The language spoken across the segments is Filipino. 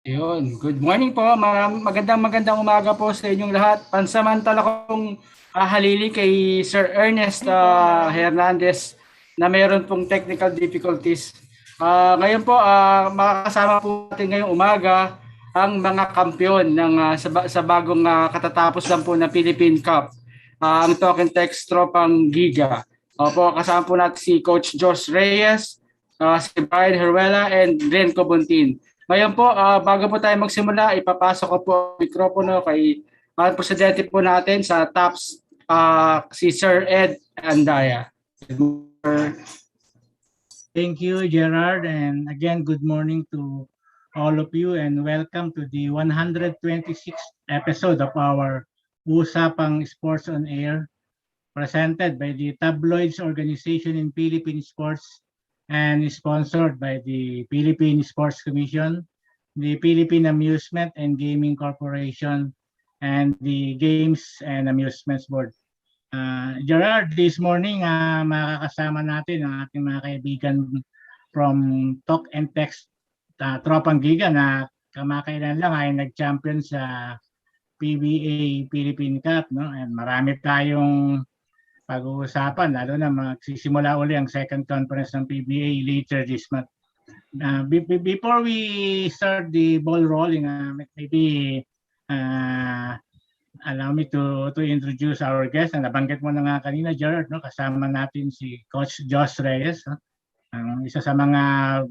Yun. Good morning po. Magandang umaga po sa inyong lahat. Pansamantala kong halili kay Sir Ernest Hernandez na mayroon pong technical difficulties. Ngayon po, makakasama po natin ngayong umaga ang mga kampiyon ng, sa bagong katatapos lang po na Philippine Cup. Ang TNT Tropang Giga. Opo, kasama po natin si Coach Josh Reyes, si Brian Heruela, and Khobuntin. Ngayon po, bago po tayo magsimula, ipapasok ko po ang mikropono kay presidente po natin sa TAPS, si Sir Ed Andaya. Thank you, Gerard. And again, good morning to all of you and welcome to the 126th episode of our Usapang Sports on Air, presented by the Tabloids Organization in Philippine Sports and sponsored by the Philippine Sports Commission, the Philippine Amusement and Gaming Corporation, and the Games and Amusements Board. Gerard, this morning makakasama natin ang ating mga kaibigan from Talk and Text Tropang Giga na kamakailan lang ay nag-champion sa PBA Philippine Cup, no? And marami tayong pag-uusapan, lalo na magsisimula uli ang second conference ng PBA later this month. Before we start the ball rolling, maybe allow me to introduce our guest. Nabanggit mo na nga kanina, Gerard, no? Kasama natin si Coach Josh Reyes, no? Isa sa mga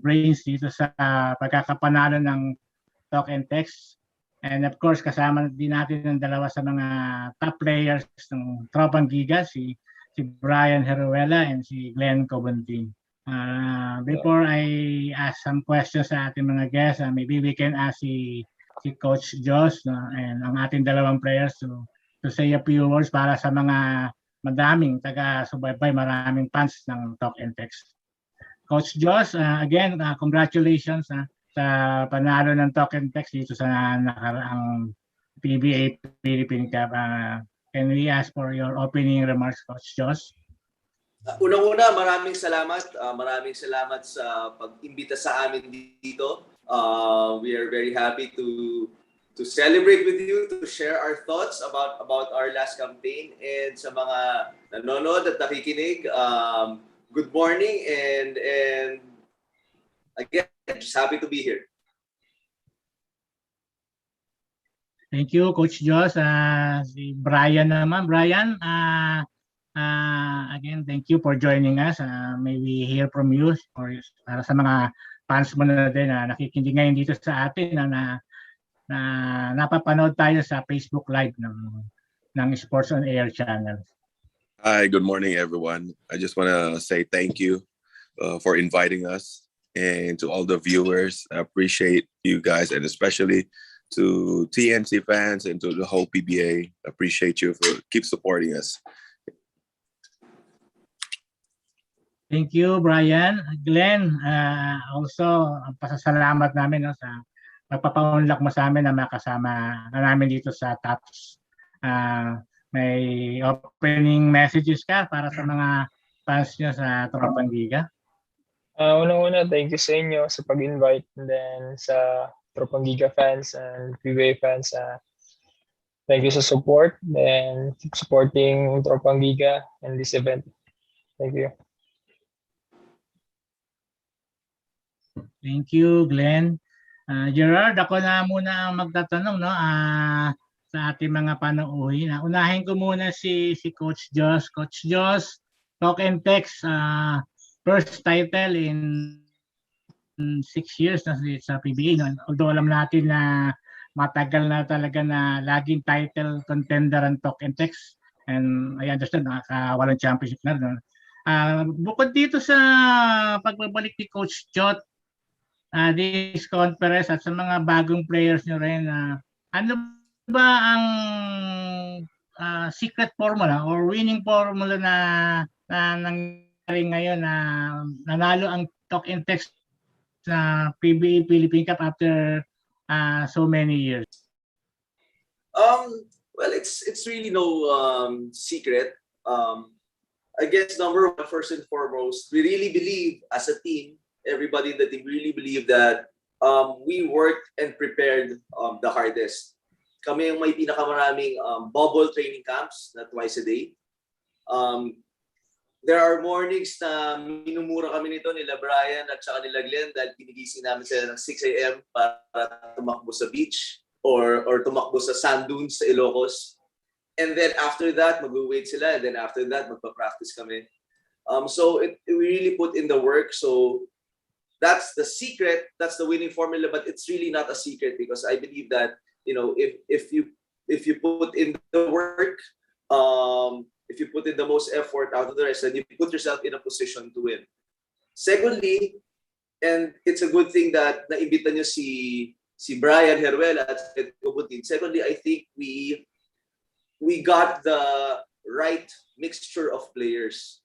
brains dito sa pagkakapanalo ng Talk and Text. And of course, kasama din natin ang dalawa sa mga top players ng Tropang Giga, si Brian Heruela and si Khobuntin. Before I ask some questions sa ating mga guests, maybe we can ask si Coach Josh, no, and ang ating dalawang players to say a few words para sa mga madaming taga-subaybay, maraming fans ng Talk and Text. Coach Josh, again, congratulations sa panalo ng Talk and Text dito sa nakaraang PBA Philippine Cup. Can we ask for your opening remarks, Coach Josh? Unang-una, maraming salamat. Maraming salamat sa pag-imbita sa amin dito. We are very happy to celebrate with you, to share our thoughts about our last campaign. And sa mga nanonood at nakikinig, good morning and again, just happy to be here. Thank you, Coach Josh. Si Brian naman. Brian, again, thank you for joining us. May we hear from you or para sa mga fans mo na din na nakikinig ngayon dito sa atin na napapanood tayo sa Facebook Live ng Sports on Air channel. Hi, good morning, everyone. I just want to say thank you for inviting us, and to all the viewers. I appreciate you guys, and especially to TNT fans and to the whole PBA. Appreciate you for keep supporting us. Thank you, Brian. Glenn, also pasasalamat namin, no, sa pagpapaunlak mo sa amin na makasama na namin dito sa TAPS. May opening messages ka para sa mga fans nyo sa Tropang Giga? Unang-una, thank you sa inyo sa pag-invite, and then sa Tropang Giga fans and PBA fans, thank you sa support and keep supporting Tropang Giga and this event. Thank you. Thank you, Glenn. Gerard, ako na muna ang magtatanong, no, sa ating mga panauhin. Unahin ko muna si Coach Josh. Coach Josh, Talk and Text, first title in 6 years na sa PBA. No? Although alam natin na matagal na talaga na laging title contender ang Talk and Text. And I understand, nakakawalang championship na. No? Bukod dito sa pagbabalik ni Coach Jot, this conference at sa mga bagong players nyo rin, ano ba ang secret formula or winning formula na nangyari ngayon na nanalo ang Talk and Text na PBA Philippine Cup after so many years? Well, it's really no secret. I guess number one, first and foremost, we really believe as a team, everybody in the team really believe that we worked and prepared the hardest. Kami yung may pinakamaraming bubble training camps na twice a day. There are mornings na minumura kami nito nila Brian at saka nila Glenn dahil ginigising namin sila ng 6 a.m. para tumakbo sa beach or tumakbo sa sand dunes sa Ilocos. And then after that, mag-wait sila. And then after that, magpa-practice kami. So we really put in the work. So that's the secret. That's the winning formula. But it's really not a secret because I believe that, you know, if you put in the work, if you put in the most effort out of the rest, then you put yourself in a position to win. Secondly, and it's a good thing that naimbita nyo si Brian Heruela at Khobuntin. Secondly, I think we got the right mixture of players.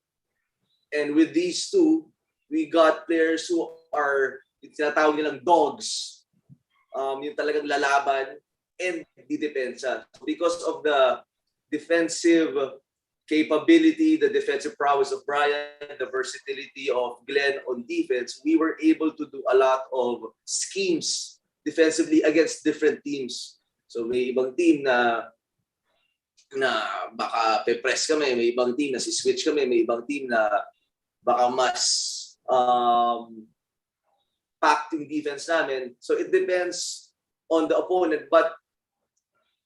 And with these two, we got players who are, tinatawag nilang dogs. Yung talagang lalaban and didepensa. Because of the defensive capability, the defensive prowess of Brian, the versatility of Glenn on defense, we were able to do a lot of schemes defensively against different teams. So may ibang team na baka pe-press kami, may ibang team na si-switch kami, may ibang team na baka mas packed yung defense namin. So it depends on the opponent. But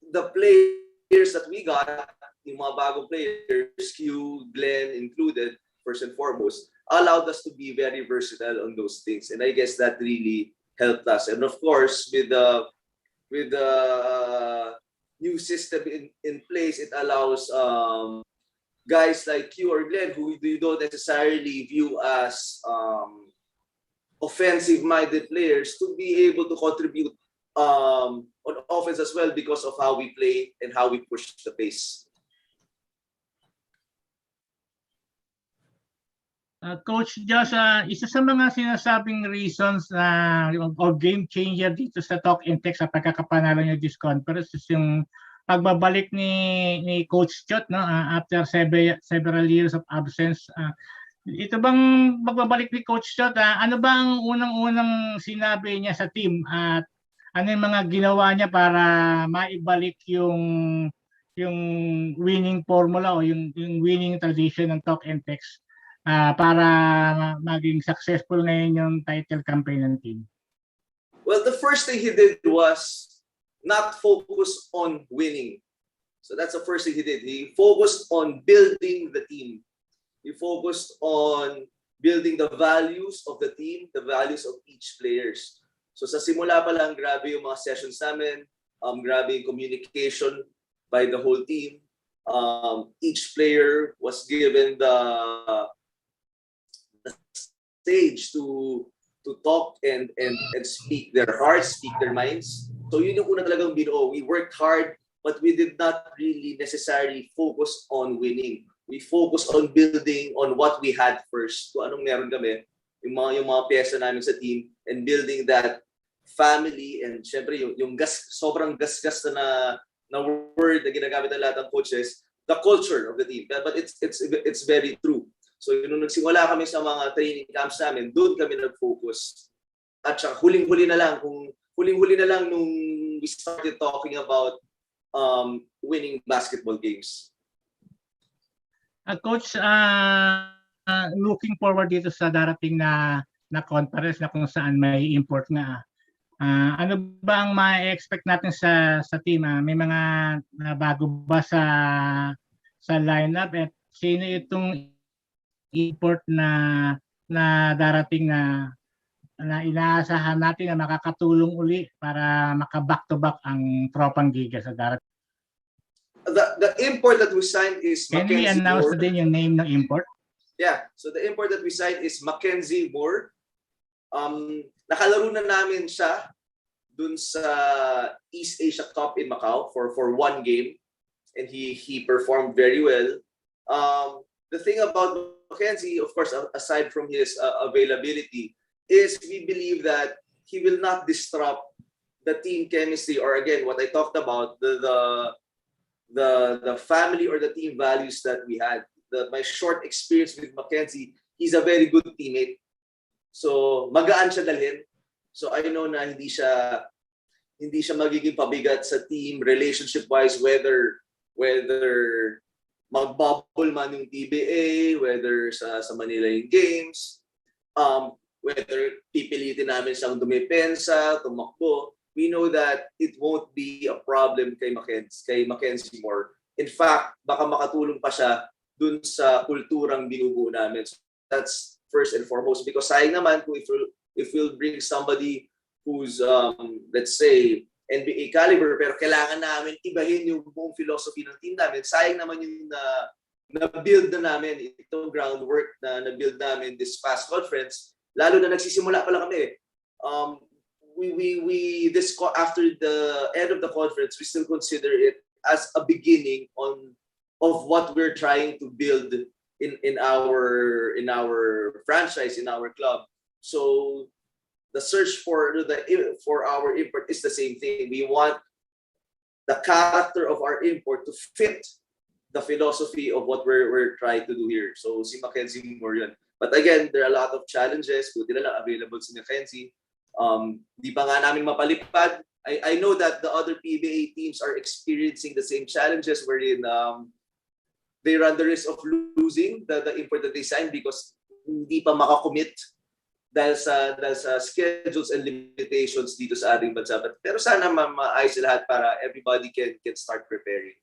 the players that we got, yung mga bagong players, Q, Glenn included, first and foremost, allowed us to be very versatile on those things. And I guess that really helped us. And of course, with the new system in place, it allows guys like Q or Glenn, who you don't necessarily view as offensive-minded players, to be able to contribute on offense as well because of how we play and how we push the pace. Coach Josh, isa sa mga sinasabing reasons na o game changer dito sa Talk and Text sa pagkakapanalo niyo this conference is yung pagbabalik ni Coach Chot, no, after several years of absence. Ito bang pagbabalik ni Coach Chot, ano ba ang unang-unang sinabi niya sa team at ano yung mga ginawa niya para maibalik yung winning formula o yung winning tradition ng Talk and Text para maging successful ngayon yung title campaign ng team? Well, the first thing he did was not focus on winning. So that's the first thing he did. He focused on building the team. He focused on building the values of the team, the values of each players. So sa simula pa lang, grabe yung mga sessions namin, grabe yung communication by the whole team. Each player was given the stage to talk and speak their hearts, speak their minds. So yun yung una talagang binuo. We worked hard, but we did not really necessarily focus on winning. We focused on building on what we had first. Kung anong meron kami, yung mga pyesa namin sa team, and building that family, and syempre yung sobrang gasgas na word na ginagamit ng lahat ng coaches, the culture of the team. But it's very true. So nung nagsimula kami sa mga training camps namin, doon kami nag-focus. At saka huling-huli na lang nung we started talking about winning basketball games. Coach, looking forward dito sa darating na conference na kung saan may import nga. Ano ba ang ma-expect natin sa team? May mga bago ba sa lineup at sino itong import na darating na inaasahan natin na makakatulong uli para maka-back-to-back ang Tropang Giga sa darating? The import that we signed is Can we announce din yung name ng import? Yeah, so the import that we signed is Mackenzie Moore. Nakalaro na namin siya dun sa East Asia Cup in Macau for one game. and he performed very well. The thing about Mackenzie, of course, aside from his availability, is we believe that he will not disrupt the team chemistry, or again, what I talked about, the family or the team values that we had. My short experience with Mackenzie, he's a very good teammate. So magaan siya dalhin. So I know na hindi siya magiging pabigat sa team relationship wise, whether magbubble man yung TBA, whether sa Manila yung games, whether pipilitin namin siyang dumepensa, tumakbo. We know that it won't be a problem kay Mackenzie Moore. In fact, baka makatulong pa siya dun sa kulturang binubuo namin. So that's first and foremost, because sayang naman kung if we'll bring somebody who's let's say NBA caliber, pero kailangan namin ibahin yung buong philosophy ng team namin. Sayang naman yung na-build na namin, itong groundwork na na-build namin this past conference, lalo na nagsisimula pa lang kami. After the end of the conference, we still consider it as a beginning of what we're trying to build in our franchise, in our club. So the search for our import is the same thing. We want the character of our import to fit the philosophy of what we're trying to do here. So si Mackenzie Moore yun. But again, there are a lot of challenges. Buti na lang available si Mackenzie. Di pa nga namin mapalipad. I know that the other PBA teams are experiencing the same challenges wherein they run the risk of losing the import that they signed because hindi pa makakommit dahil sa schedules and limitations dito sa ating bansa. Pero sana maayos lahat para everybody can start preparing.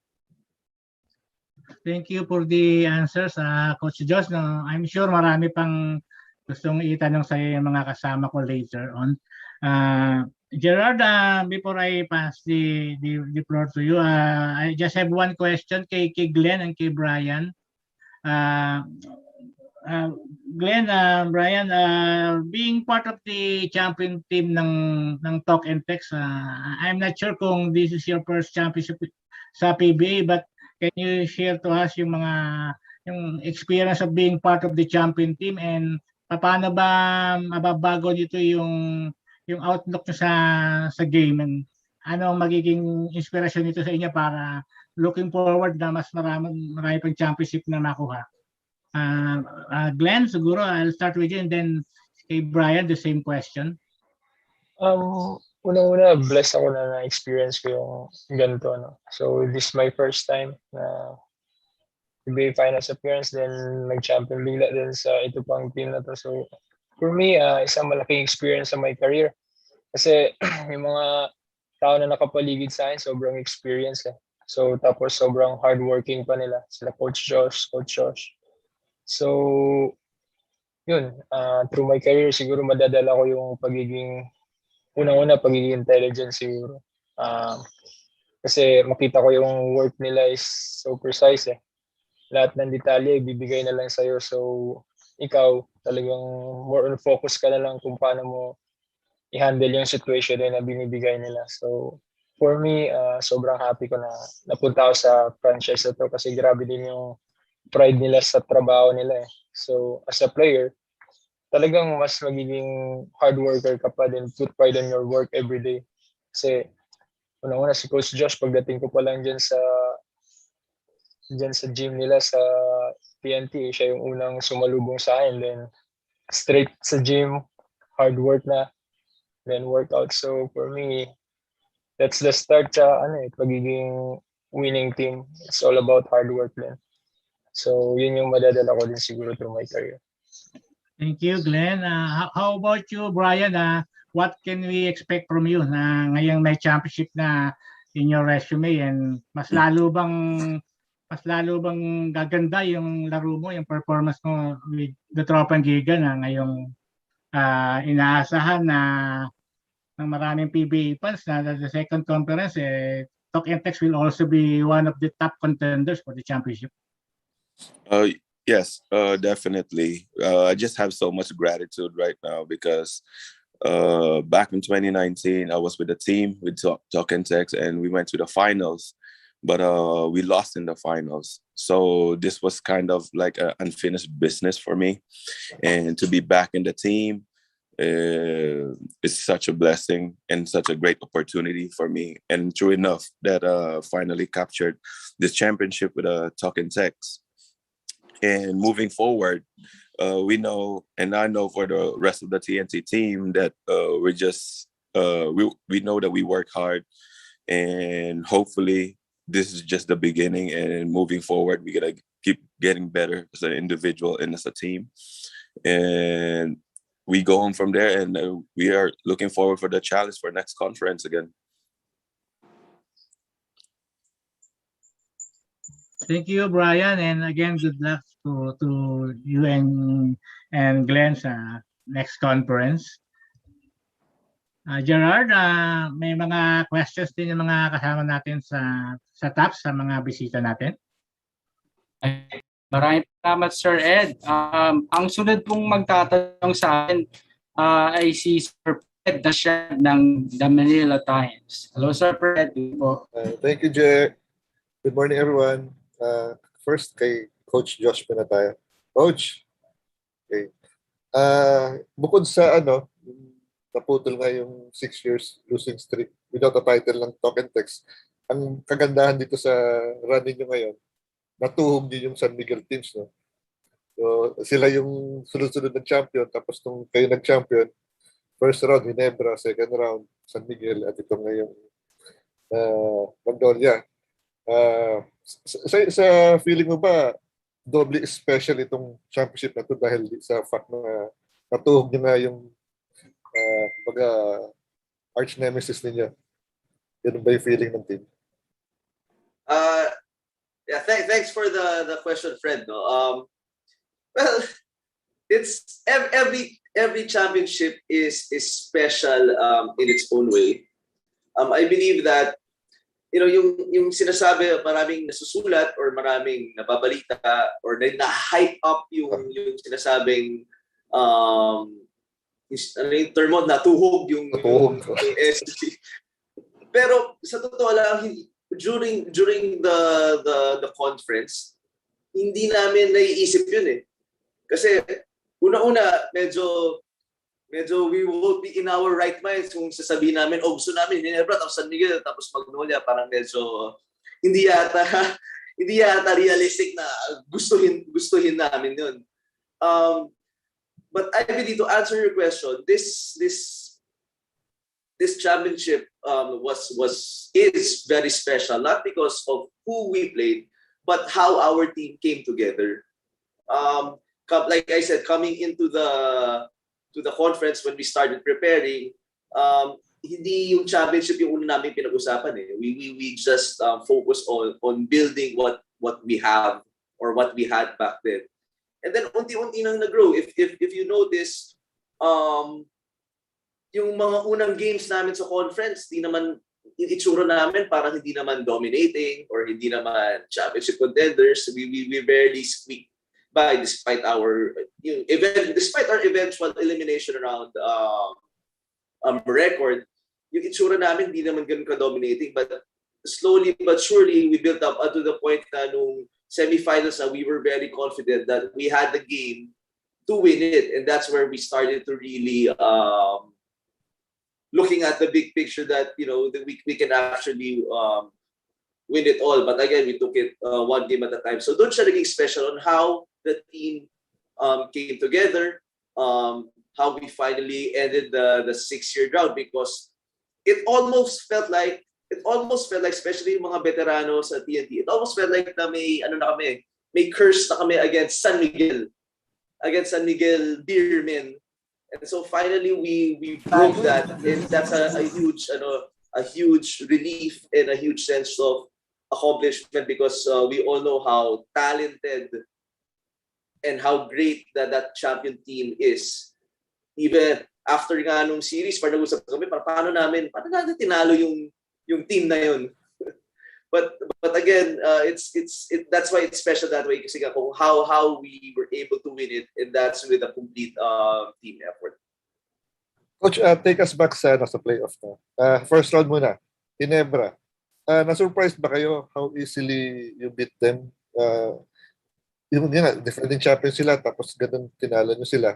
Thank you for the answers, Coach Josh. No, I'm sure marami pang gustong itanong sa yung mga kasama ko later on. Gerard, before I pass the floor to you, I just have one question kay Glenn and kay Brian. Glenn, Brian, being part of the champion team ng Talk and Text, I'm not sure kung this is your first championship sa PBA, but can you share to us yung experience of being part of the champion team, and paano ba mababago dito yung outlook nyo sa game, and ano magiging inspirasyon nito sa inyo para looking forward na mas marami pang championship na makuha? Glenn, siguro I'll start with you, and then kay Brian, the same question. Una, blessed ako na na-experience ko yung ganito. No? So, this is my first time na PBA Finals appearance, then nag-champion bigla din sa ito pang team na to. So, for me, isang malaking experience sa my career. Kasi yung mga tao na nakapaligid sa akin, sobrang experience. So, tapos sobrang hardworking pa nila. Sila Coach Josh. So, yun, through my career, siguro madadala ko yung pagiging intelligent siguro. Kasi makita ko yung work nila is so precise. Lahat ng detalye, ibibigay na lang sa'yo. So, ikaw, talagang more on focus ka na lang kung paano mo i-handle yung situation na binibigay nila. So, for me, sobrang happy ko na napunta ako sa franchise na to kasi grabe din yung pride nila sa trabaho nila. So, as a player, talagang mas magiging hard worker ka pa din, put pride on your work every day. Kasi, una si Coach Josh, pagdating ko pa lang dyan sa gym nila sa TNT, siya yung unang sumalubong sa akin. Then, straight sa gym, hard work na, then workout. So, for me, that's the start sa pagiging winning team. It's all about hard work din. So, yun yung madadala ko din siguro through my career. Thank you, Glenn. How about you, Brian? What can we expect from you na ngayong may championship na in your resume, and mas lalo bang gaganda yung laro mo, yung performance mo with the Tropang Giga na ngayong inaasahan na ng maraming PBA fans na the second conference, Talk and Text will also be one of the top contenders for the championship. Yes, definitely. I just have so much gratitude right now because back in 2019, I was with the team with Talk and Text, and we went to the finals but we lost in the finals. So this was kind of like an unfinished business for me, and to be back in the team is such a blessing and such a great opportunity for me. And true enough, that finally captured this championship with a talk and text. And moving forward, we know, and I know for the rest of the TNT team, that we're just we know that we work hard, and hopefully this is just the beginning. And moving forward, we're gonna keep getting better as an individual and as a team, and we go on from there. And we are looking forward for the challenge for next conference again. Thank you, Brian, and again, good luck to you and Glenn sa next conference. Gerard, may mga questions din yung mga kasama natin sa top, sa mga bisita natin. Maraming salamat, Sir Ed. Ang sunod pong magtatanong sa akin ay si Sir Fred Dasyad ng The Manila Times. Hello, Sir Fred. Thank you, Jay. Good morning, everyone. First, kay Coach Josh muna tayo. Coach, okay. Bukod sa naputol nga yung 6 years losing streak without a title ng talk and text, ang kagandahan dito sa running nyo ngayon, natuhog nyo yung San Miguel teams, no? So, sila yung sunod-sunod na champion, tapos nung kayo nag-champion, first round, Ginebra, second round, San Miguel, at itong ngayong Magnolia. Sa feeling mo ba, doble special itong championship na to dahil sa fact na natuhog nyo nga yung arch nemesis ninyo? Yan ba yung feeling ng team? Yeah, thanks for the question, Fred. No, well, it's every championship is special in its own way. I believe that yung sinasabi, maraming nasusulat or maraming nababalita or na-hype up yung sinasabing yung term mo, natuhog yung SC. Pero sa totoo lang, during the conference, hindi namin naiisip yun eh. Kasi una-una, medyo we will be in our right minds kung sasabihin namin, gusto namin, Ginebra, tapos San Miguel, tapos Magnolia, parang medyo hindi yata realistic na gustuhin namin yun. But I believe, to answer your question, this championship is very special, not because of who we played, but how our team came together. Like I said, coming into the conference when we started preparing, hindi yung championship yung una namin pinag-usapan eh. We just focus on building what we have or what we had back then. And then unti-unti nang nag-grow. If you notice, yung mga unang games namin sa conference, di naman yung itsura namin parang hindi naman dominating or hindi naman championship contenders. We barely squeaked by despite our eventual elimination around record. Yung itsura namin di naman ganun ka-dominating, but slowly but surely we built up to the point na nung semifinals na we were very confident that we had the game to win it, and that's where we started to really looking at the big picture that that we can actually win it all. But again, we took it one game at a time. So doon siya naging special on how the team came together, how we finally ended the 6-year drought, because it almost felt like, especially yung mga veterano sa TNT, it almost felt like na may curse na kami against San Miguel Beermen. And so finally we broke that, and that's a huge relief and a huge sense of accomplishment, because we all know how talented and how great that champion team is. Even after nga nung series, parang nag-usap kami, paano natin tinalo yung team na yun. But again, that's why it's special that way, kasi kung how we were able to win it, and that's with a complete team effort. Coach, take us back sa playoff na. First round muna, Ginebra. na-surprise ba kayo how easily you beat them? Yung nga, defending champion sila, tapos ganun tinalo nyo sila.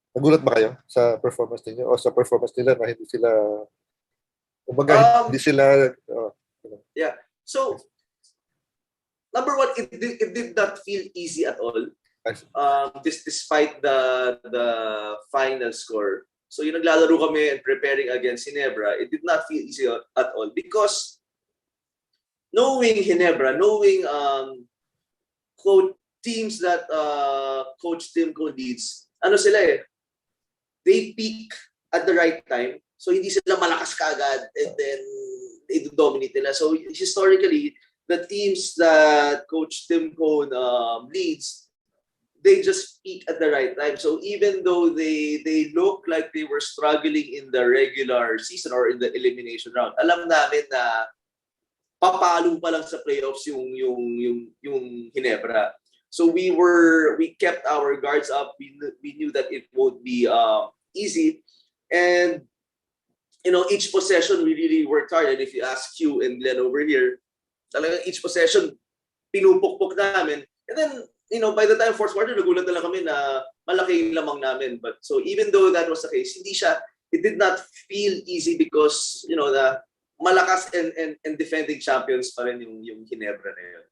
Nagulat ba kayo sa performance niyo o sa performance nila na hindi sila, kumbaga, hindi sila, Yeah. So, number one, it did not feel easy at all. Despite the final score. So yung naglalaro kami and preparing against Ginebra, it did not feel easy at all because knowing Ginebra, knowing teams that Coach Timko leads, ano sila eh, they peak at the right time. So hindi sila malakas kaagad and then they dominate nila. So historically, the teams that Coach Timko leads, they just peak at the right time. So even though they look like they were struggling in the regular season or in the elimination round, alam namin na papalo pa lang sa playoffs yung Ginebra. So we kept our guards up. We knew that it won't be easy, and each possession we really worked hard. And if you ask Q and Glenn over here, talagang each possession pinupukpok namin. And then by the time fourth quarter, nagulat na lang kami na malaki yung lamang namin. But so even though that was the case, it did not feel easy because the malakas and defending champions pa rin yung Ginebra na yun.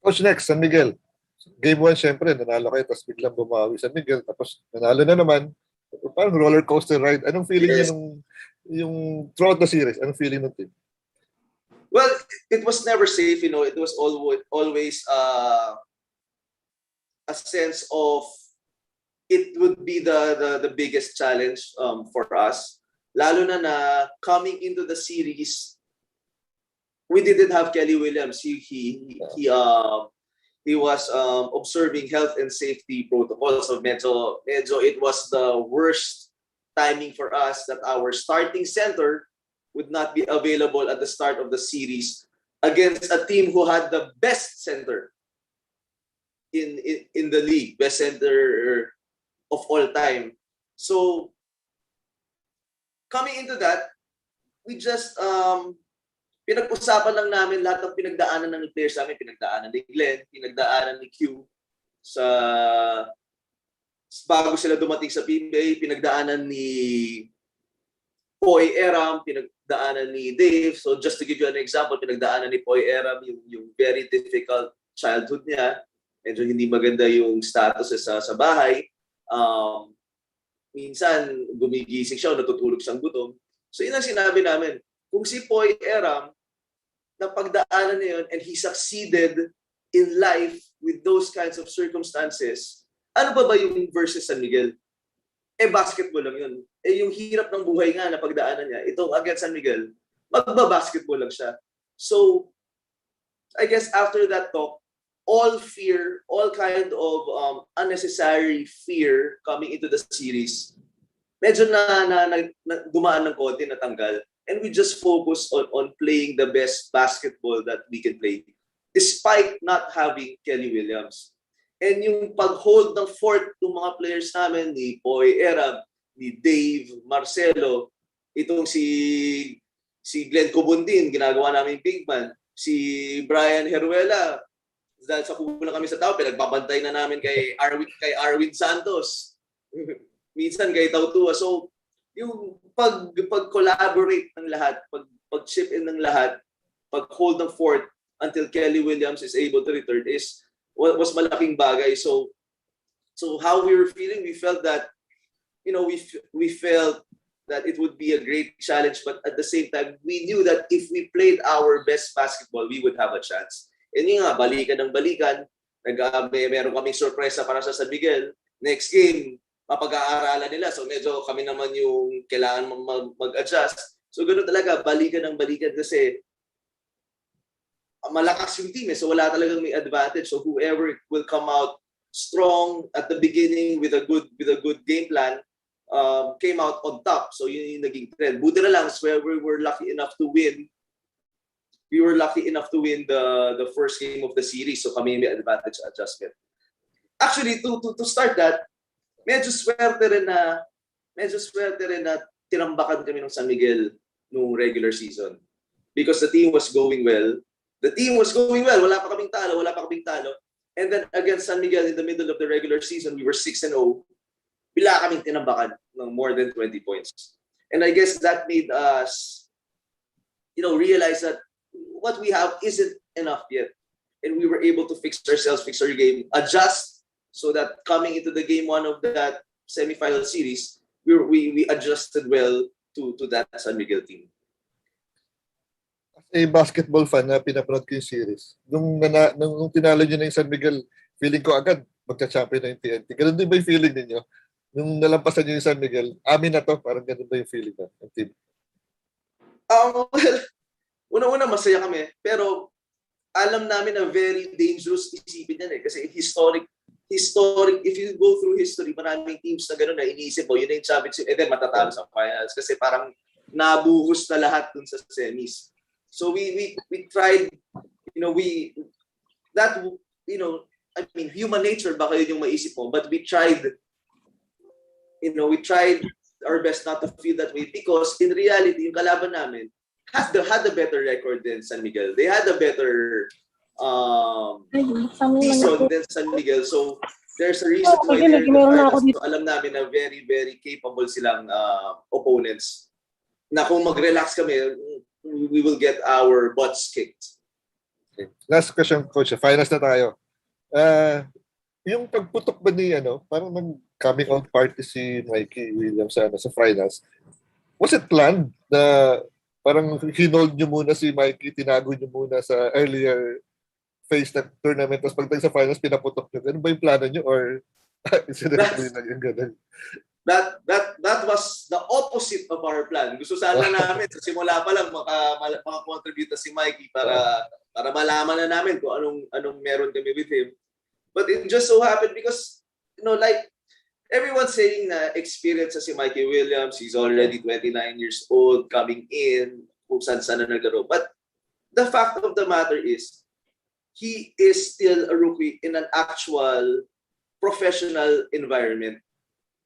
Coach, next, San Miguel. Game 1, syempre, nanalo kayo, tapos biglang bumawi San Miguel, tapos nanalo na naman. Parang roller coaster ride. Anong feeling niyo yung throughout the series? Anong feeling ng team? Well, it was never safe. It was always a sense of it would be the biggest challenge for us. Lalo na coming into the series, we didn't have Kelly Williams. He was observing health and safety protocols. So medyo it was the worst timing for us that our starting center would not be available at the start of the series against a team who had the best center in the league, best center of all time. So coming into that, we just pinag-usapan lang namin lahat ng pinagdaanan ng players namin, pinagdaanan ni Glenn, pinagdaanan ni Q bago sila dumating sa PBA, pinagdaanan ni Poy Eram, pinagdaanan ni Dave. So just to give you an example, pinagdaanan ni Poy Eram yung very difficult childhood niya. Medyo hindi maganda yung status sa bahay. Minsan gumigising siya o natutulog siyang gutom. So yun ang sinabi namin. Kung si Poy Eram, napagdaanan niya yun and he succeeded in life with those kinds of circumstances, ano ba yung versus San Miguel? Basketball lang yun. Yung hirap ng buhay nga na pagdaanan niya, ito against San Miguel, magbabasketball lang siya. So, I guess after that talk, all fear, all kind of unnecessary fear coming into the series, medyo na gumaan ng konti, natanggal. And we just focus on playing the best basketball that we can play, despite not having Kelly Williams. And yung pag-hold ng fort ng mga players namin, ni Poy Erab, ni Dave, Marcelo, itong si Glenn Khobuntin, ginagawa namin big man, si Brian Heruela, dahil sa kulang kami sa tao, pinagbabantay na namin kay Arwin Santos, minsan kay Tautua. So, yung pag-collaborate ng lahat, pag-chip in ng lahat, pag-hold ng fort until Kelly Williams is able to return was malaking bagay. So how we were feeling, we felt that, we felt that it would be a great challenge, but at the same time, we knew that if we played our best basketball, we would have a chance. And yun nga, balikan ng balikan, meron kaming sorpresa para sa San Miguel. Next game, mapag-aaralan nila. So medyo kami naman yung kailangan mag-adjust. So ganoon talaga, balikan ng balikan kasi malakas yung team so wala talagang may advantage. So whoever will come out strong at the beginning with a good game plan came out on top. So yun yung naging trend. Buti na lang, where we were lucky enough to win. We were lucky enough to win the first game of the series. So kami may advantage adjustment. Actually, to start that, medyo swerte rin na tinambakan kami ng San Miguel nung regular season. Because the team was going well. Wala pa kaming talo. And then against San Miguel in the middle of the regular season, we were 6-0. Bila kaming tinambakan ng more than 20 points. And I guess that made us, realize that what we have isn't enough yet. And we were able to fix ourselves, fix our game, adjust, so that coming into the game one of that semifinal series, we adjusted well to that San Miguel team. As a basketball fan na pinapanood ko yung series, nung tinalo nyo na yung San Miguel, feeling ko agad magcha-champion na yung TNT. Ganun din ba yung feeling ninyo? Nung nalampasan nyo yung San Miguel, amin na to, parang ganun ba yung feeling ng team? Well, una-una masaya kami, pero alam namin na very dangerous isipin yan kasi historic, if you go through history, maraming teams na gano'n na iniisip mo, yun na yung championship, and then matatalo sa finals kasi parang nabuhos na lahat dun sa semis. So we tried, human nature baka yun yung maisip mo, but we tried our best not to feel that way because in reality, yung kalaban namin had a better record than San Miguel. They had a better season than San Miguel. So there's a reason why alam namin na very, very capable silang opponents. Na kung mag-relax kami, we will get our butts kicked. Okay. Last question, Coach. Finals na tayo. Yung pagputok ba ni, parang coming out party si Mikey Williams sa finals, was it planned na parang hinold nyo muna si Mikey, tinago nyo muna sa earlier phase ng tournament, tapos pagdating sa finals, pinaputok nyo? Ganun ba yung plano nyo? Or incidentally na yung ganun? That was the opposite of our plan. Gusto sana namin sa simula pa lang maka-contribute si Mikey para malaman na namin kung anong meron kami with him. But it just so happened because, like everyone's saying na experience si Mikey Williams, he's already 29 years old, coming in, kung saan na naglaro. But the fact of the matter is, he is still a rookie in an actual professional environment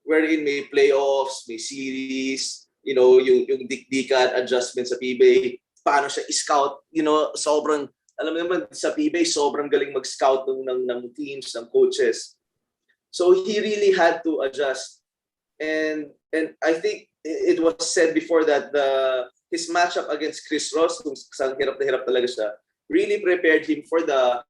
wherein may playoffs, may series, yung dikdikan, adjustment sa PBA, paano siya i-scout, sobrang, alam mo naman, sa PBA, sobrang galing mag-scout ng teams, ng coaches. So he really had to adjust. And I think it was said before that his matchup against Chris Ross, kung saan hirap na hirap talaga siya, really prepared him for the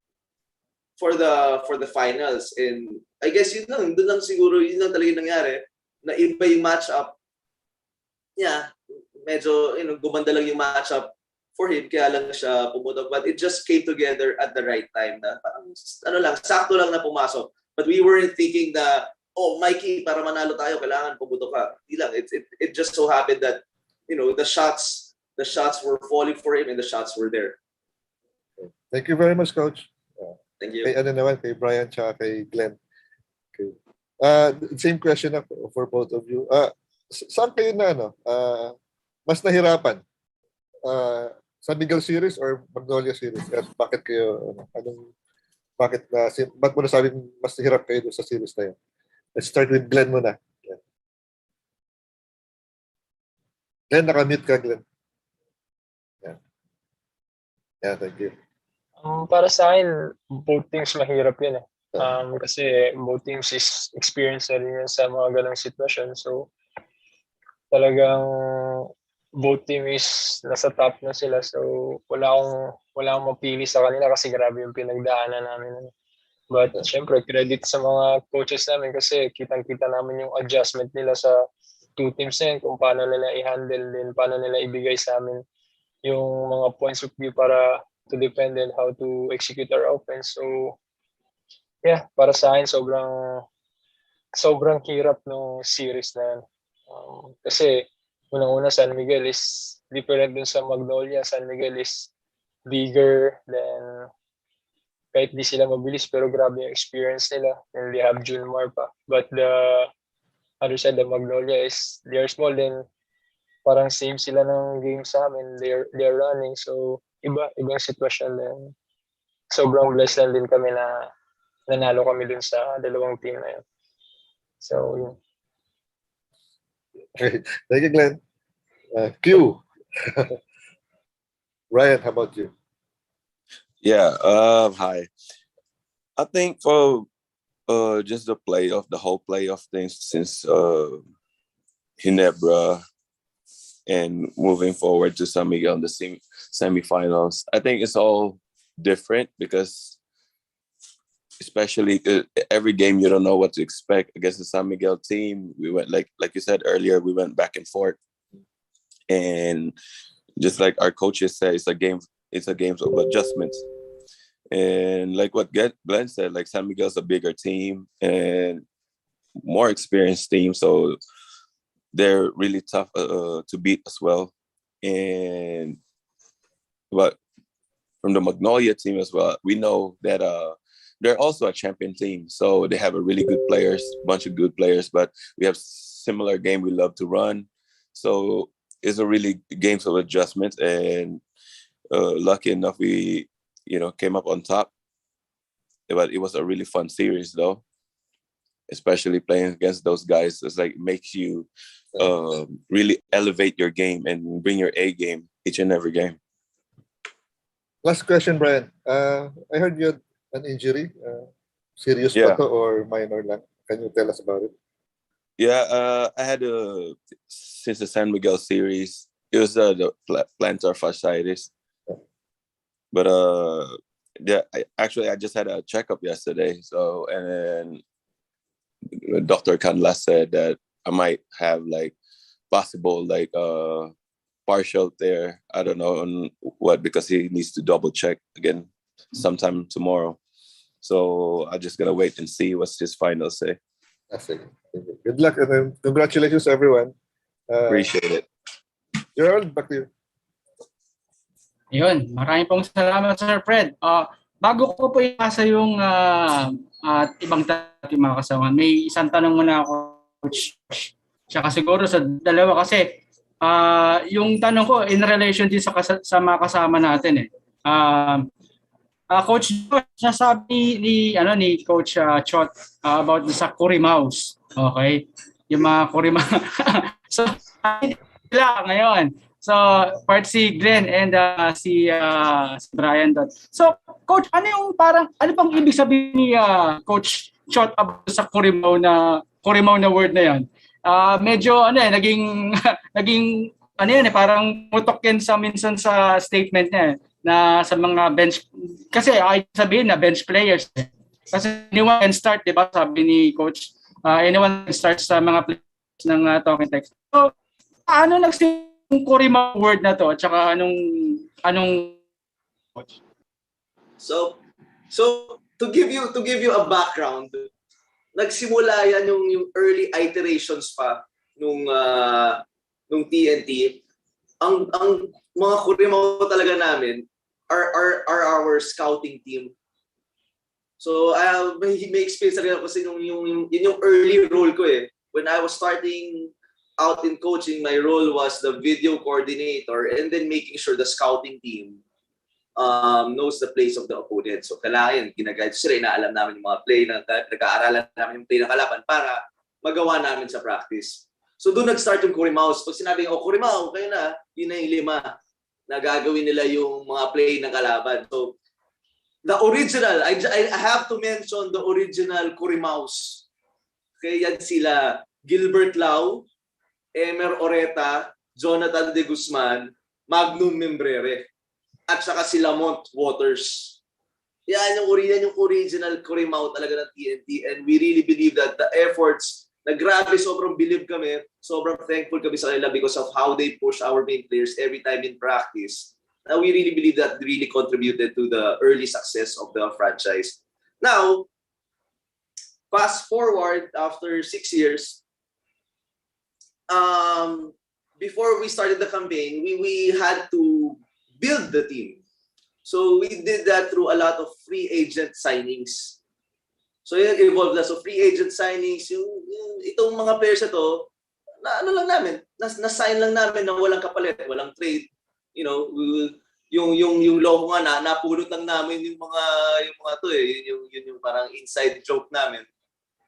finals. And I guess doon lang siguro, yun lang talaga nangyari, na iba yung matchup niya, medyo gumanda lang yung matchup for him, kaya lang siya pumutok. But it just came together at the right time na parang, sakto lang na pumasok. But we weren't thinking na, Mikey, para manalo tayo, kailangan pumutok ka. Hindi lang. It just so happened that, the shots were falling for him and the shots were there. Thank you very much, Coach. Thank you. Kay Brian tsaka kay Glenn. Okay. Same question na for both of you. Saan kayo na mas nahirapan? San Miguel series or Magnolia series? At bakit kayo bakit mo nasabing mas hirap kayo sa series na yun? Let's start with Glenn muna. Glenn, nakamute ka, Glenn. Yeah, thank you. Para sa akin, both teams mahirap yun eh. Kasi both teams is experience na rin yun sa mga ganong sitwasyon. So, talagang both team is nasa top na sila. So, wala akong mapili sa kanila kasi grabe yung pinagdaanan namin. But, syempre, credit sa mga coaches namin kasi kitang-kita namin yung adjustment nila sa two teams na yun, kung paano nila i-handle din, paano nila ibigay sa amin yung mga points of view para to defend and how to execute our offense. So, yeah, para sa akin, sobrang hirap ng series na yan. Kasi, unang-una, San Miguel is different dun sa Magnolia. San Miguel is bigger than, kahit di sila mabilis, pero grabe yung experience nila. And they have Junmar pa. But the other side, the Magnolia is, they are small, then parang same sila ng game sa amin. They're running. So, ibang sitwasyon din. Sobrang blessed lang din kami na nanalo kami dun sa dalawang team na yun. So, yun. Okay. Thank you, Glenn. Q, Ryan, how about you? Yeah. Hi. I think for just the whole playoff things since Hinebra and moving forward to San Miguel in the semifinals. I think it's all different because especially every game you don't know what to expect against the San Miguel team. We went like you said earlier, we went back and forth, and just like our coaches say, it's a game of adjustments. And like what Glenn said, like San Miguel's a bigger team and more experienced team, so they're really tough to beat as well. And but from the Magnolia team as well, we know that they're also a champion team, so they have a really good bunch of good players. But we have similar game we love to run, so it's a really games of adjustments. And lucky enough, we came up on top. But it was a really fun series, though, especially playing against those guys. It's like makes you really elevate your game and bring your A game each and every game. Last question, Brian. I heard you had an injury. Serious Yeah. ba to or minor lang? Can you tell us about it? Yeah, I had since the San Miguel series, it was the plantar fasciitis. But yeah, I just had a checkup yesterday. So, and then Dr. Canla said that I might have like possible like partial tear. I don't know on what, because he needs to double check again sometime tomorrow. So I'm just gonna wait and see what's his final say. Good luck and then congratulations everyone. Appreciate it. Gerald, back to you. Yun, maraming pong salamat, Sir Fred. Bago ko po ipasa yung at ibang yung mga kasama, may isang tanong muna ako, Coach. Tsaka siguro sa dalawa kasi yung tanong ko in relation din sa mga kasama natin eh. Coach, sasabi ni Coach Chot about sa Kurimaus. Okay? Yung mga Kurimaus. So, sila ngayon. So, part si Glenn and si Brian. So, Coach, ano pang ibig sabihin ni Coach Chot about sa Kurimaw na word na yan? Medyo naging parang mutok yan minsan sa statement niya na sa mga bench, kasi ay sabihin na bench players. Kasi anyone can start, di ba? Sabi ni Coach, anyone can start sa mga players ng talking text. So, ano yung Kurimaw word na to? At saka anong So to give you a background, nagsimula yan yung early iterations pa nung TNT. Ang mga Kurimaw talaga namin are our scouting team. So may experience rin ako kasi yung early role ko eh. When I was starting out in coaching, my role was the video coordinator and then making sure the scouting team knows the plays of the opponent. So kailangan ginaguide sila, inaalam namin yung mga play, nag-aaralan namin yung play ng kalaban para magawa namin sa practice. So doon nag-start yung Kurimaus. Pag sinabi ko, Kurimaw, kayo na, yun na yung 5 na gagawin nila yung mga play ng kalaban. So the original, I have to mention the original Kurimaus. Okay, yan sila Gilbert Lau, Emer Oreta, Jonathan De Guzman, Magnum Membrere, at saka si Lamont Waters. Yan yung original Kurimaw talaga ng TNT, and we really believe that the efforts, na grabe, sobrang believe kami, sobrang thankful kami sa kanila because of how they push our main players every time in practice. Now, we really believe that really contributed to the early success of the franchise. Now, fast forward after 6 years, before we started the campaign, we had to build the team. So we did that through a lot of free agent signings. So it evolved na. So free agent signings, itong mga players na to, na-sign lang namin na walang kapalit, walang trade. You know, yung logo nga napulot lang namin yung mga to eh, yung parang inside joke namin.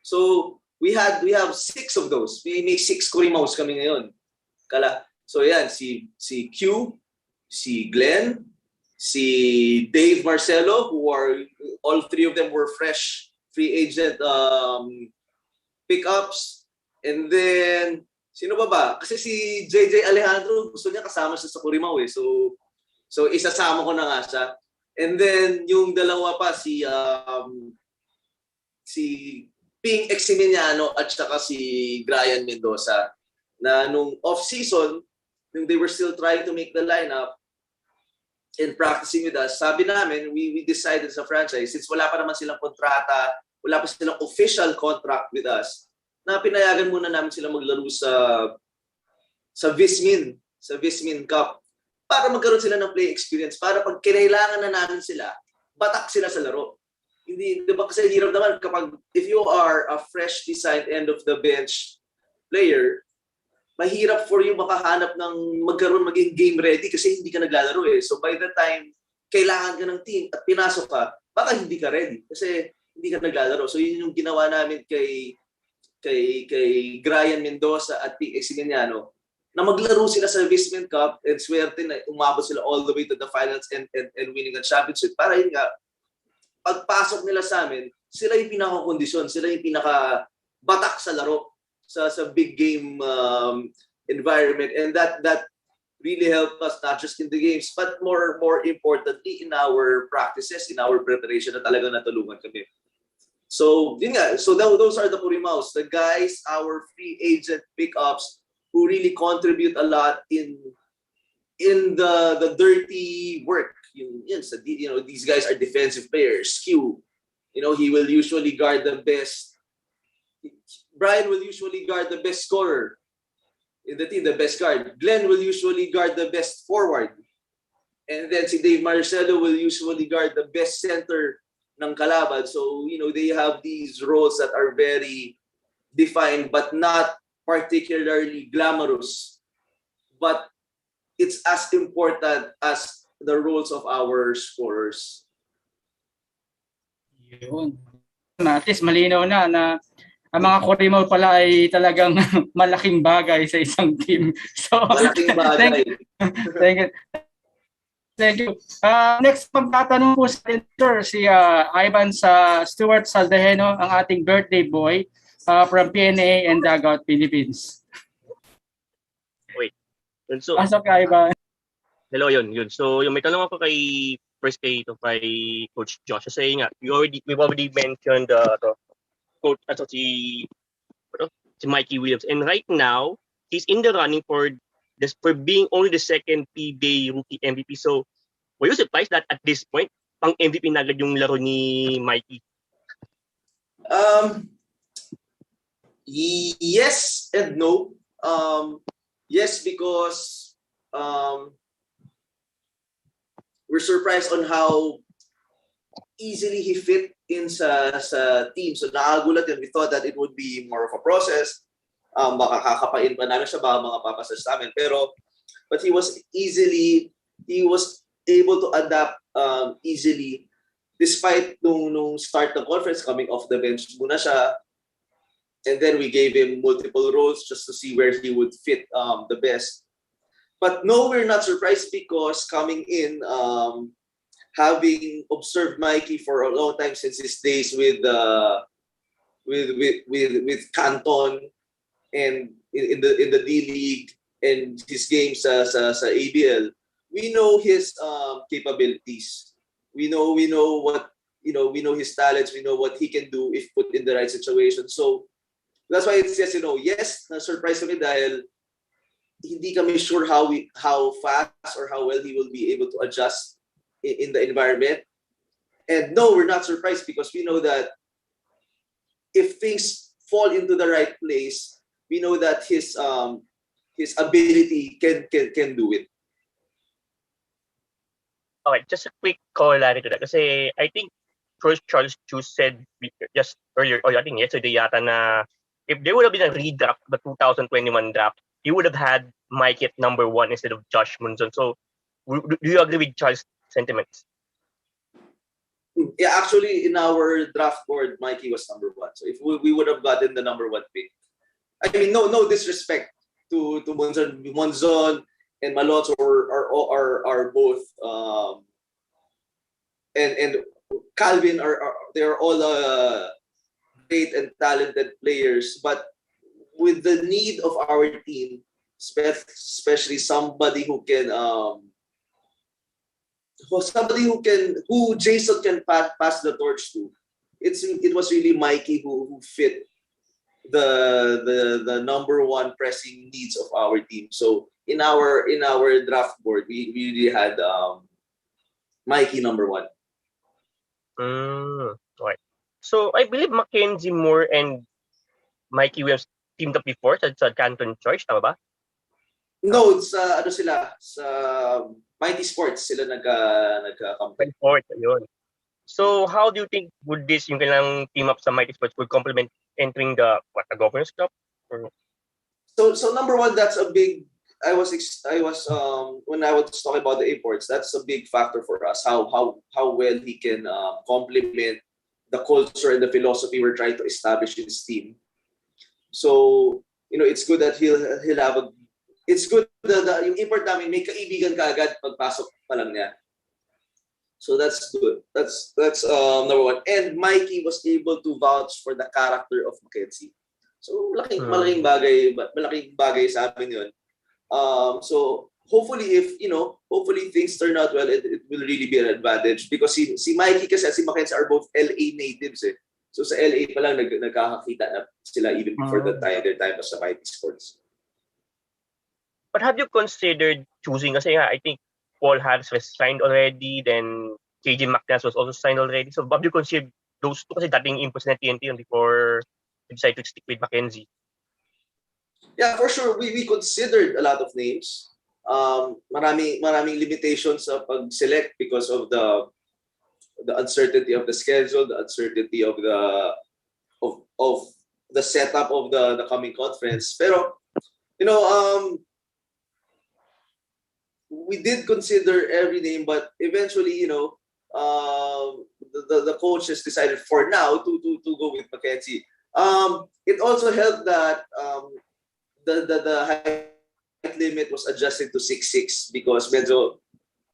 So we have 6 of those. We make 6 Kurimaws kami ngayon. So yan, si Q, si Glenn, si Dave Marcelo, who are, all three of them were fresh free agent pickups. And then, sino ba? Kasi si JJ Alejandro, gusto niya kasama siya sa Curimaw eh. So isasama ko na nga siya. And then, yung dalawa pa, si Ping Eximiliano at saka si Brian Mendoza, na nung off-season, nung they were still trying to make the lineup and practicing with us, sabi namin, we decided sa franchise, since wala pa naman silang kontrata, wala pa silang official contract with us, na pinayagan muna namin sila maglaro sa Vismin Cup, para magkaroon sila ng play experience, para pag kinailangan na namin sila, batak sila sa laro. Hindi, diba kasi hirap naman kapag, if you are a fresh designed end of the bench player, mahirap for you makahanap ng maging game ready kasi hindi ka naglalaro eh. So by the time kailangan ka ng team at pinasok ka, baka hindi ka ready kasi hindi ka naglalaro. So yun yung ginawa namin kay Brian Mendoza at P. Exiliano, na maglaro sila sa Vismin Cup and swerte na umabot sila all the way to the finals and winning a championship. Para yun nga, pagpasok nila sa amin, sila yung pinaka-kondisyon, sila yung pinaka-batak sa laro, sa big game environment. And that really helped us not just in the games, but more importantly in our practices, in our preparation, na talagang natulungan kami. So, yun nga. So those are the Purimaos, the guys, our free agent pickups, who really contribute a lot in the dirty work. These guys are defensive players. Q, he will usually guard the best. Brian will usually guard the best scorer in the team, the best guard. Glenn will usually guard the best forward. And then si Dave Marcelo will usually guard the best center ng kalaban. So, they have these roles that are very defined but not particularly glamorous. But it's as important as the roles of our scorers. Yun. At least malinaw na ang mga Curimaw pala ay talagang malaking bagay sa isang team. So, Malaking bagay. Thank you. Next, pagtatanong po sa atin, sir, si Ivan Stuart Saldaheno, ang ating birthday boy from PNA and Dugout, Philippines. Wait. So, Pasok ka, Ivan. hello, yun. So, yung may tanong ako kay Coach Josh. Kasi nga, we've already mentioned Coach, si Mikey Williams. And right now, he's in the running for being only the second PBA rookie MVP. So, were you surprised that at this point, pang MVP na agad yung laro ni Mikey? Yes and no. Yes, because we're surprised on how easily he fit in sa team. So nakagulat yun. We thought that it would be more of a process. Baka kakapain pa namin siya, baka mga papasas namin. But he was able to adapt easily despite nung start ng conference, coming off the bench muna siya. And then we gave him multiple roles just to see where he would fit the best. But no, we're not surprised because coming in, having observed Mikey for a long time since his days with Canton and in the D League and his games sa ABL, we know his capabilities. We know what we know his talents. We know what he can do if put in the right situation. So that's why it's yes, yes, na-surprise kami dahil hindi kami sure how fast or how well he will be able to adjust in the environment. And no, we're not surprised because we know that if things fall into the right place, we know that his ability can do it. Okay, just a quick corollary to that. Kasi I think Coach Charles Chu said just earlier, or I think yesterday yata, na if there would have been a redraft, the 2021 draft, he would have had Mike at number 1 instead of Josh Munson. So, do you agree with Charles' sentiments? Yeah, actually, in our draft board, Mikey was number 1. So if we would have gotten the number 1 pick, I mean, no disrespect Monzon and Malotso are both and Calvin they're all great and talented players, but with the need of our team, especially somebody who Jason can pass the torch to. It was really Mikey who fit the number one pressing needs of our team. So in our draft board, we really had Mikey number one. Okay. So I believe Mackenzie Moore and Mikey Williams teamed up before sa Canton Choice, tama ba? No, sa sa Mighty Sports sila nagka-company. Sport, yun. So how do you think would this yung kanilang team up sa Mighty Sports would complement entering the Governors Cup? Or... So number one, that's a big. I was when I was talking about the imports, that's a big factor for us. How well he can complement the culture and the philosophy we're trying to establish in his team. So it's good that he'll have a. It's good yung import namin may kaibigan ka agad pagpasok pa lang niya. So that's good. That's number one. And Mikey was able to vouch for the character of Mackenzie. So malaking bagay sa amin yun. So hopefully hopefully things turn out well, it will really be an advantage because si Mikey kasi si Mackenzie are both LA natives eh. So sa LA pa lang nagkakakita na sila even before their time as sa Mighty Sports. But have you considered choosing, kasi I think Paul Harris was signed already, then KJ McNass was also signed already. So have you considered those two kasi dating inputs na TNT before you decided to stick with Mackenzie? Yeah, for sure. We considered a lot of names. Maraming limitations sa pag-select because of the uncertainty of the schedule, the uncertainty of the setup of the coming conference. Pero we did consider every name, but eventually, the coaches decided for now to go with Mackenzie. It also helped that the height limit was adjusted to 6'6" because medyo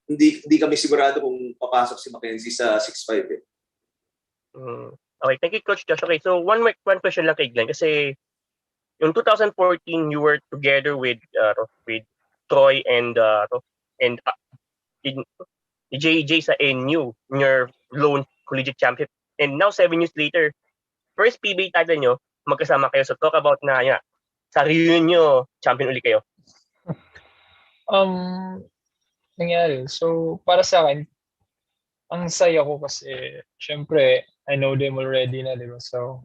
hindi kami sigurado kung papasok si Mackenzie sa 6'5" eh. Okay, thank you, Coach Josh. Okay, so one question lang kay Glenn kasi yung 2014 you were together with Troy and JJ sa NU in your lone collegiate championship. And now 7 years later, first PBA title nyo, magkasama kayo. So talk about na sa reunion nyo, champion ulit kayo. Nangyari. So para sa akin, ang saya ko kasi syempre I know them already na, di ba? So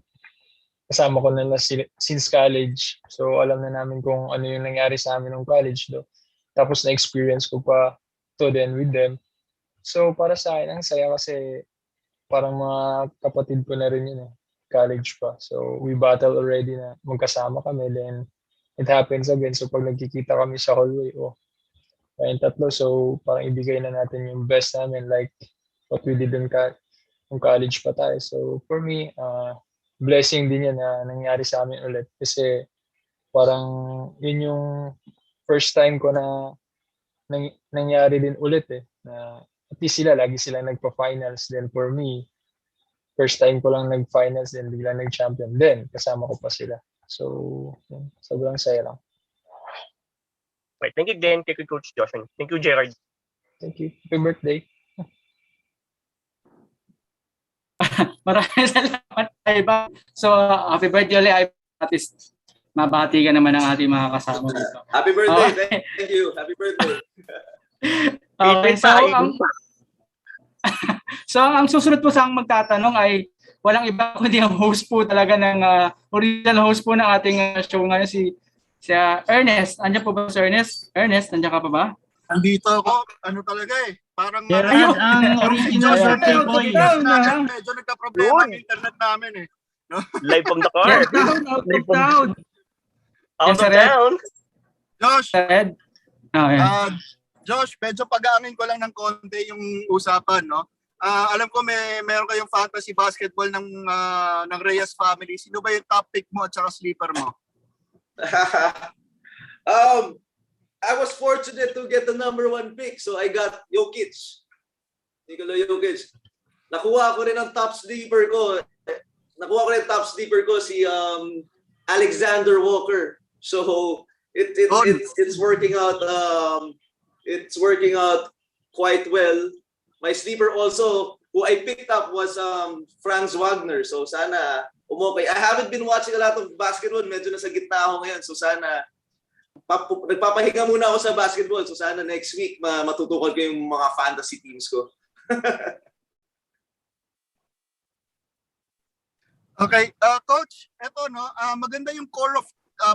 kasama ko na since college. So alam na namin kung ano yung nangyari sa amin ng college do. Tapos na-experience ko pa to then with them. So para sa akin, ang saya kasi parang mga kapatid ko na rin yun eh. College pa. So we battle already na magkasama kami. Then it happens again. So pag nagkikita kami sa hallway, kayong tatlo. So parang ibigay na natin yung best namin like what we did in college pa tayo. So for me, blessing din yan na nangyari sa amin ulit. Kasi parang yun yung first time ko na nangyari din ulit eh. Na at least lagi sila nagpa-finals. Then for me, first time ko lang nag-finals then bigla nag-champion. Then kasama ko pa sila. So, sobrang saya lang. Right, thank you again. Thank you, Coach Josh. And thank you, Gerard. Thank you. Happy birthday. Maraming salamat, Ivan. So, happy birthday ulit, Ivan. At least, mabati ka naman ang ating mga kasama dito. Happy birthday. Okay. Thank you. Happy birthday. Okay, so ang susunod po sa magtatanong ay walang iba kundi ang host po talaga ng original host po ng ating show ngayon si Ernest. Andiyan po ba si Ernest? Ernest, nandiyan ka pa ba? Andito ako. Ano talaga eh. Parang Gerard, ang original birthday boy. Medyo nagka-problema ang internet namin eh. No? Live from the car. Out of town. Josh, Yeah. Josh, medyo pag-aangin ko lang ng konti yung usapan, no? Alam ko meron kayong fantasy basketball ng Reyes family. Sino ba yung top pick mo at saka sleeper mo? I was fortunate to get the number 1 pick, so I got Nikola Jokic. Nakuha ko rin ang top sleeper ko. Si Alexander Walker. So it's working out. It's working out quite well. My sleeper also, who I picked up, was Franz Wagner. So sana umokay. I haven't been watching a lot of basketball. Medyo nasa gitna ako ngayon. So sana nagpapahinga muna ako sa basketball. So sana next week matutukol ko yung mga fantasy teams ko. Okay, coach, eto no, maganda yung core of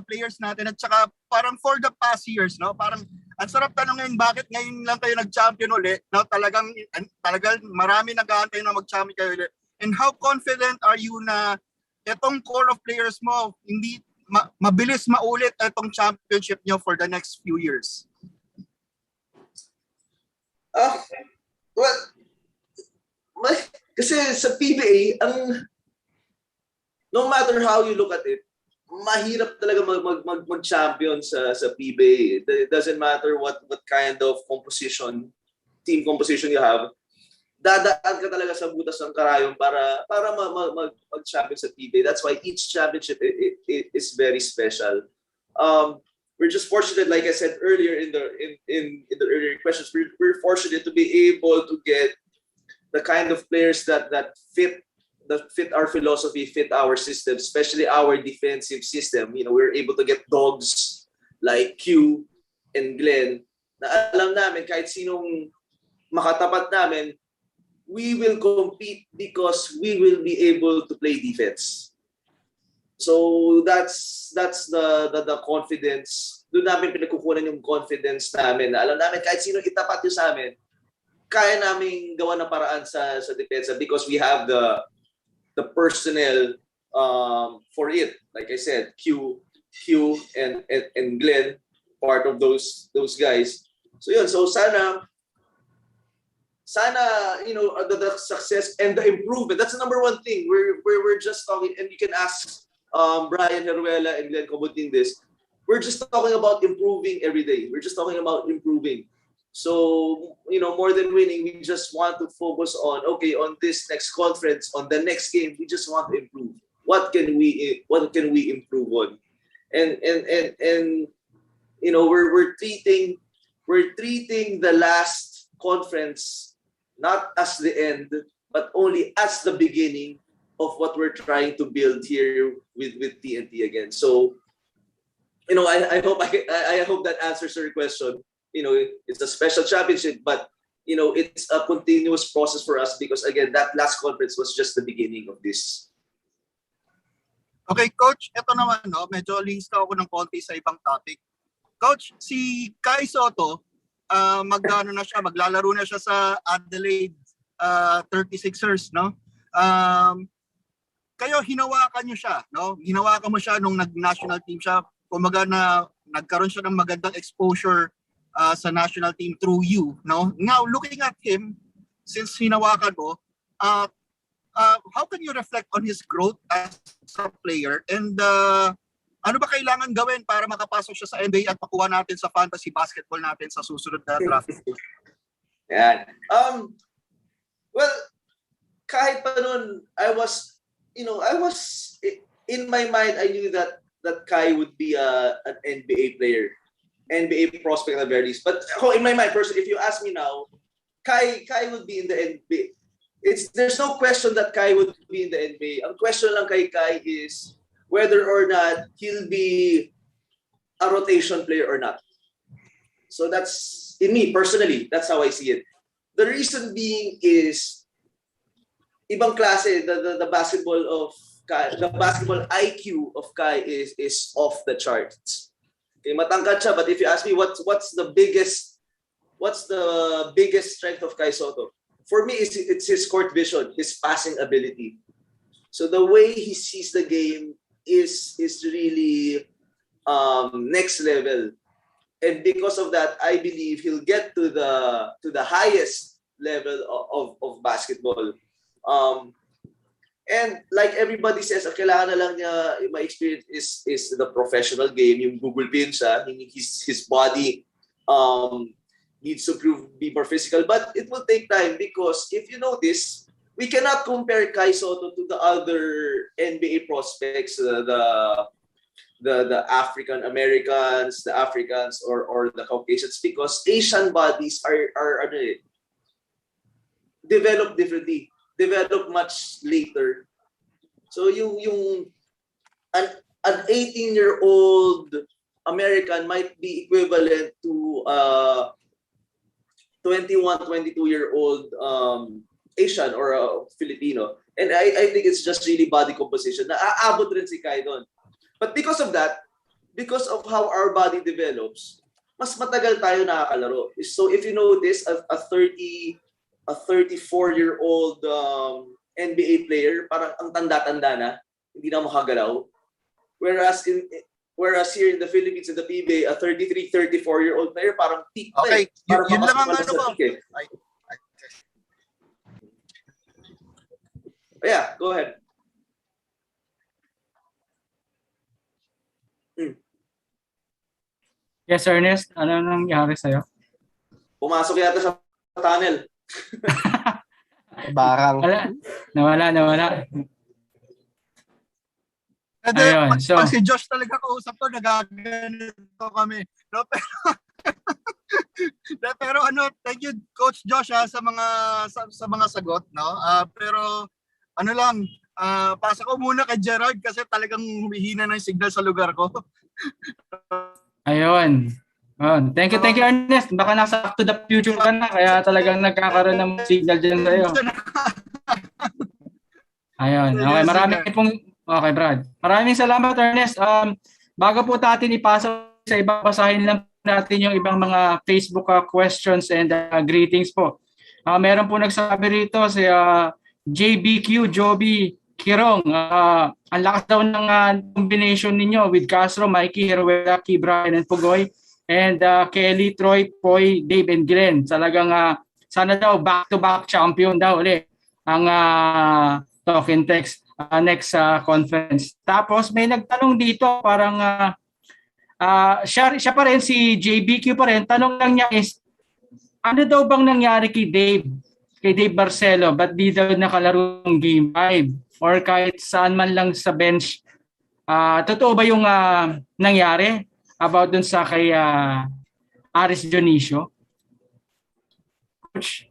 players natin at saka parang for the past years, no, parang ang sarap tanongin bakit ngayon lang kayo nag-champion ulit. No, talagang marami nag-aantay na mag-champion kayo ulit. And how confident are you na etong core of players mo hindi mabilis maulit etong championship nyo for the next few years? Well, kasi sa PBA, no matter how you look at it, mahirap talaga mag-champion sa PBA. It doesn't matter what kind of team composition you have. Dadaan ka talaga sa butas ng karayom para mag-champion sa PBA. That's why each championship is very special. We're just fortunate, like I said earlier in the earlier questions, we're fortunate to be able to get the kind of players that fit our philosophy, fit our system, especially our defensive system. You know, we're able to get dogs like Q and Glenn na alam namin kahit sinong makatapat namin, we will compete because we will be able to play defense. So that's the confidence. Doon namin pinagkukunan yung confidence namin na alam namin kahit sino itapat yun sa amin, kaya namin gawa ng paraan sa depensa because we have the personnel for it. Like I said, Q and Glenn, part of those guys. So yun, so sana you know the success and the improvement. That's the number one thing. We're just talking, and you can ask Brian Heruela and Glenn Khobuntin this. We're just talking about improving every day. We're just talking about improving. So, you know, more than winning, we just want to focus on, okay, on this next conference, on the next game, we just want to improve. What can we improve on? And you know, we're treating the last conference not as the end, but only as the beginning of what we're trying to build here with TNT again. So, you know, I hope that answers your question. You know, it's a special championship, but you know, it's a continuous process for us because again, that last conference was just the beginning of this. Okay, Coach, eto naman, no, medyo lista ako ng konti sa ibang topic. Coach, si Kai Soto, maglalaro na siya sa Adelaide 36ers, no? Kayo, hinawakan niyo siya, no? Hinawakan mo siya nung nag-national team siya. Kumaga na nagkaroon siya ng magandang exposure sa national team through you, no? Now, looking at him, since hinawakan mo, how can you reflect on his growth as a player? And ano ba kailangan gawin para makapasok siya sa NBA at makuha natin sa fantasy basketball natin sa susunod na draft? Yeah. Well, kahit pa noon, I was in my mind, I knew that Kai would be an NBA player, NBA prospect at the very least. But in my mind, personally, if you ask me now, Kai would be in the NBA. There's no question that Kai would be in the NBA. Ang question lang kay Kai is whether or not he'll be a rotation player or not. So that's, in me personally, that's how I see it. The reason being is ibang klase, the basketball of Kai, the basketball IQ of Kai is off the charts. Okay, matangkad siya, but if you ask me what's the biggest strength of Kai Soto? For me, it's his court vision, his passing ability. So the way he sees the game is really next level, and because of that, I believe he'll get to the highest level of basketball. And like everybody says, ang kailangan na lang niya, my experience is the professional game, yung Google pin siya, his body needs to be more physical. But it will take time because if you notice, we cannot compare Kai Soto to the other NBA prospects, the African Americans, the Africans or the Caucasians, because Asian bodies are developed differently, developed much later. So an 18-year-old American might be equivalent to 21, 22-year-old Asian or Filipino. And I think it's just really body composition. Naaabot rin si Kai doon. But because of that, because of how our body develops, mas matagal tayo nakakalaro. So if you notice, a 34-year-old NBA player, parang ang tanda-tanda na, hindi na makagalaw. Whereas here in the Philippines, in the PBA, a 33, 34-year-old player, parang peak na Okay, yun lang ang ano ko. Yeah, go ahead. Yes, Ernest, ano nangyari sa'yo? Pumasok yata sa tunnel. Barang. Nawala. Ayun, Ayun, so- pag si Josh talaga kausap to, nagaganito kami. No, pero thank you Coach Josh sa mga sagot, no? Pero ano lang, pasa ko muna kay Gerard kasi talagang humihina na yung signal sa lugar ko. Ayun. Thank you, Ernest. Baka nasa Back to the Future ka na, kaya talagang nagkakaroon ng signal dyan sa'yo. Ayun. Okay, Brad. Maraming salamat, Ernest. Bago po natin ipasa sa iba, basahin lang natin yung ibang mga Facebook questions and greetings po. Meron po nagsabi rito si JBQ Joby Kirong. Ang lakas daw ng combination ninyo with Castro, Mikey, Heruela, Key, Brian, and Pugoy. And Kelly, Troy, Poy, Dave, and Glenn. Talagang sana daw back-to-back champion daw ulit ang Talking Text next conference. Tapos may nagtanong dito, parang siya pa rin, si JBQ pa rin. Tanong lang niya is, ano daw bang nangyari kay Dave Barcelo? Ba't di daw nakalaro ng Game 5? Or kahit saan man lang sa bench? Totoo ba yung nangyari about dun sa kay Aris Dionisio? Coach?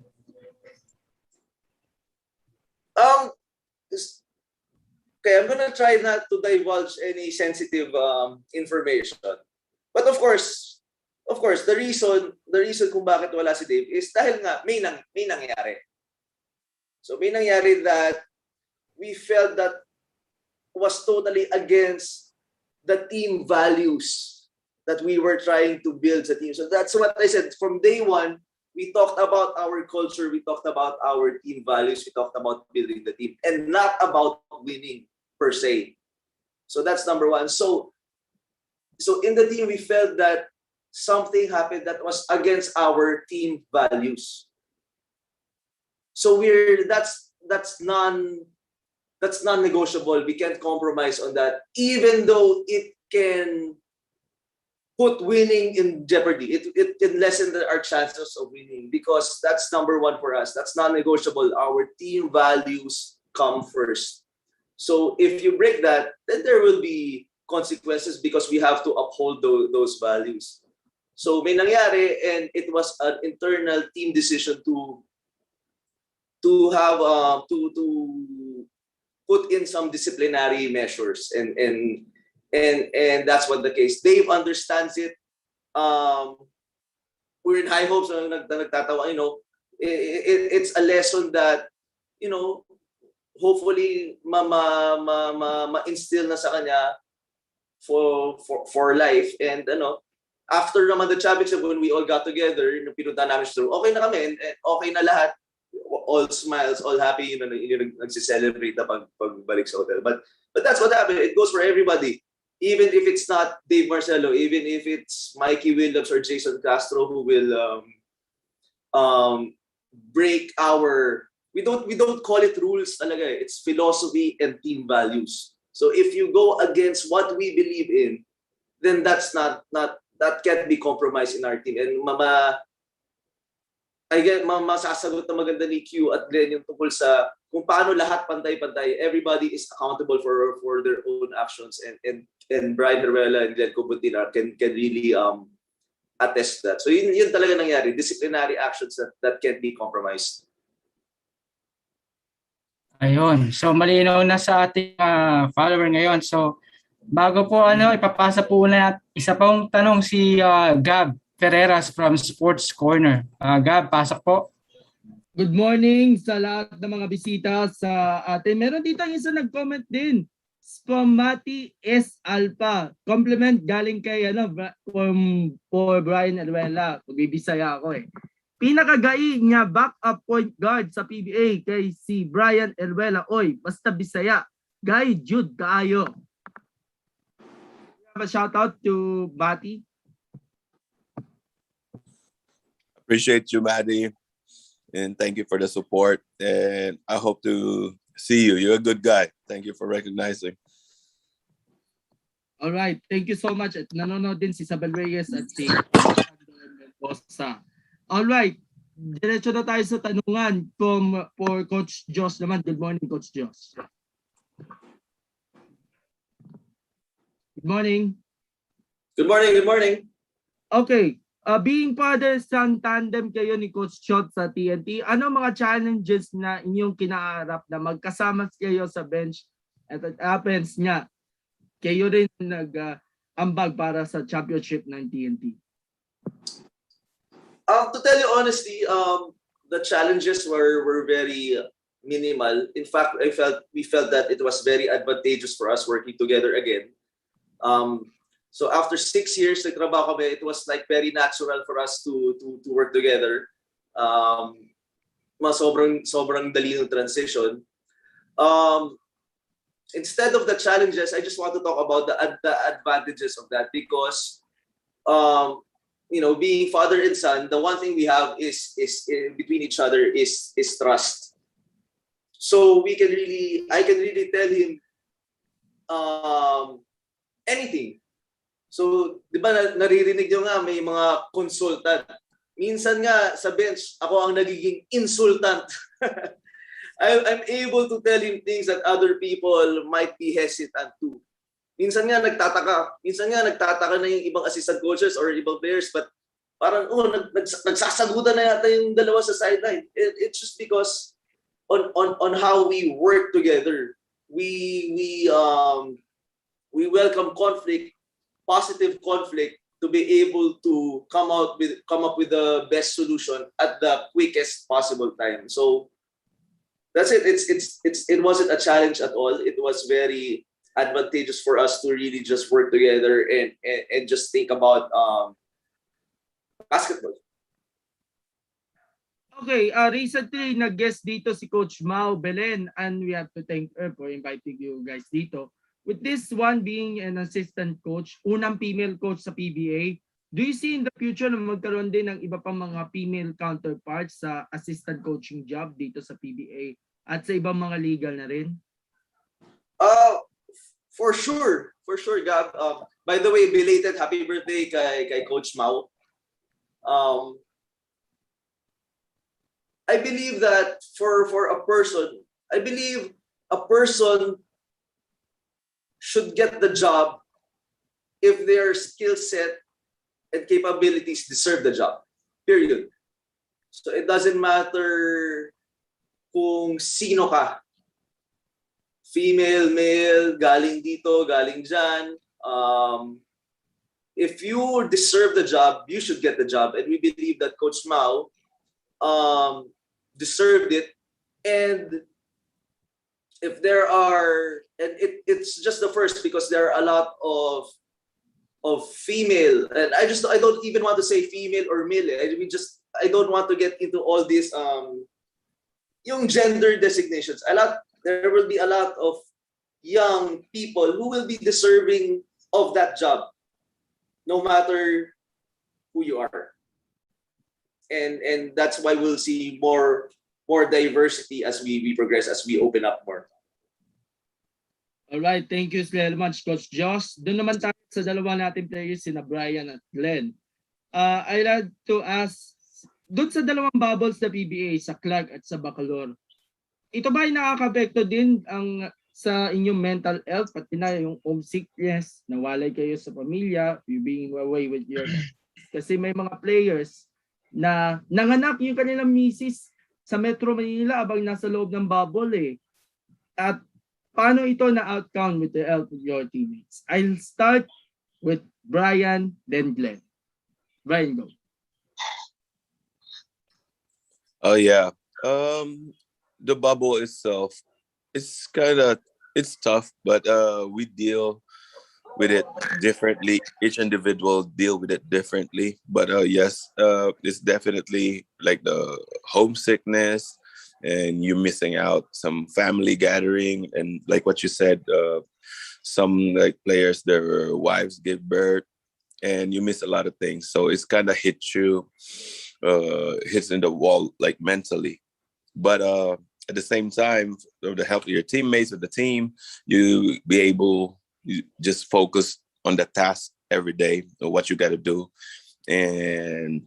Okay, I'm gonna try not to divulge any sensitive information. But of course, the reason kung bakit wala si Dave is dahil nga may nangyari. So may nangyari that we felt that was totally against the team values that we were trying to build sa team. So that's what I said. From day one, we talked about our culture, we talked about our team values, we talked about building the team, and not about winning per se. So that's number one. So in the team, we felt that something happened that was against our team values. So that's non-negotiable. We can't compromise on that, even though it can put winning in jeopardy. It can lessen our chances of winning because that's number one for us. That's non-negotiable. Our team values come first. So if you break that, then there will be consequences because we have to uphold those values. So may nangyari, and it was an internal team decision to have to put in some disciplinary measures, and that's what the case. Dave understands it. We're in high hopes. Nagtatawa, it's a lesson that, hopefully ma-instill na sa kanya for life. And after naman the championship, when we all got together, pinunta namin siya, okay na kami, and okay na lahat. All smiles, all happy, nagsiselebrate na pagbalik sa hotel. But that's what happened. It goes for everybody. Even if it's not Dave Marcelo, even if it's Mikey Williams or Jason Castro who will break our we don't call it rules talaga. It's philosophy and team values. So if you go against what we believe in, then that's not that can't be compromised in our team. And masasagot na maganda ni Q at Glenn yung tungkol sa kung paano lahat pantay-pantay. Everybody is accountable for their own actions, and Brian Heruela and Glenn Khobuntin can really attest that. So yun talaga nangyari, disciplinary actions that can't be compromised. Ayun. So malinaw na sa ating follower ngayon. So bago po ipapasa po na isa pang tanong si Gab Ferreras from Sports Corner. Gab, pasok po. Good morning sa lahat ng mga bisita sa atin. Meron dito isa nag-comment din. From Mati S. Alpha. Compliment galing kay for Brian Heruela. Magbibisaya ako eh. Pinakagai niya backup point guard sa PBA kay si Brian Heruela. Oy, basta Bisaya. Guy Jude kaayo. Have a shout out to Mati. Appreciate you, Maddie, and thank you for the support. And I hope to see you. You're a good guy. Thank you for recognizing. All right, thank you so much. At nanonood din si Isabel Reyes at si Bosa. All right, diretso na tayo sa tanungan for Coach Josh naman. Good morning, Coach Josh. Good morning. Good morning, good morning. Okay. Being father-son tandem kayo ni Coach Chot sa TNT, ano mga challenges na inyong kinaharap na magkasama kayo sa bench at happens niya? Kayo rin nag-ambag para sa championship ng TNT. To tell you honestly, the challenges were very minimal. In fact, we felt that it was very advantageous for us working together again. So after 6 years nagtrabaho kami, it was like very natural for us to work together. Sobrang dali ng transition. Instead of the challenges, I just want to talk about the advantages of that, because being father and son, the one thing we have is between each other is trust. So I can really tell him anything. So, di ba naririnig nyo nga may mga consultant. Minsan nga sa bench, ako ang nagiging insultant. I'm able to tell him things that other people might be hesitant to. Minsan nga nagtataka na yung ibang assistant coaches or ibang players, but parang nagsasagutan na yata yung dalawa sa sideline. It's just because on how we work together. We welcome conflict, positive conflict, to be able to come up with the best solution at the quickest possible time. So that's it. It wasn't a challenge at all. It was very advantageous for us to really just work together and just think about basketball. Okay, recently nag-guest dito si Coach Mau Belen, and we have to thank her for inviting you guys dito. With this one being an assistant coach, unang female coach sa PBA, do you see in the future na magkaroon din ng iba pang mga female counterparts sa assistant coaching job dito sa PBA at sa ibang mga legal na rin? For sure, Gab. By the way, belated happy birthday kay Coach Mau. I believe that for a person, a person should get the job if their skill set and capabilities deserve the job. Period. So it doesn't matter kung sino ka. Female, male, galing dito, galing dyan. If you deserve the job, you should get the job. And we believe that Coach Mau deserved it. And if there are, and it's just the first, because there are a lot of female, and I don't even want to say female or male. I don't want to get into all these yung gender designations. There will be a lot of young people who will be deserving of that job, no matter who you are. And that's why we'll see more more diversity as we progress, as we open up more. Alright, thank you very much, Coach Josh. Doon naman tayo sa dalawa nating players, sina Brian at Glenn. I'd like to ask, doon sa dalawang bubbles na PBA, sa Clark at sa Bacolor, ito ba ay nakaka-apekto din sa inyong mental health, pati na yung homesickness, nawalay kayo sa pamilya, you being away with your... Kasi may mga players na nanganak yung kanilang misis sa Metro Manila abang nasa loob ng bubble eh. At paano ito na-outcome with the help of your teammates? I'll start with Brian, then Glenn. Brian, go. Oh yeah. The bubble itself, it's tough, but we deal with it differently. Each individual deal with it differently. But yes, it's definitely like the homesickness and you missing out some family gathering, and like what you said, some like players, their wives give birth, and you miss a lot of things. So it's kind of hits in the wall like mentally. But at the same time, with the help of your teammates, with the team, you be able to just focus on the task every day or what you got to do. And,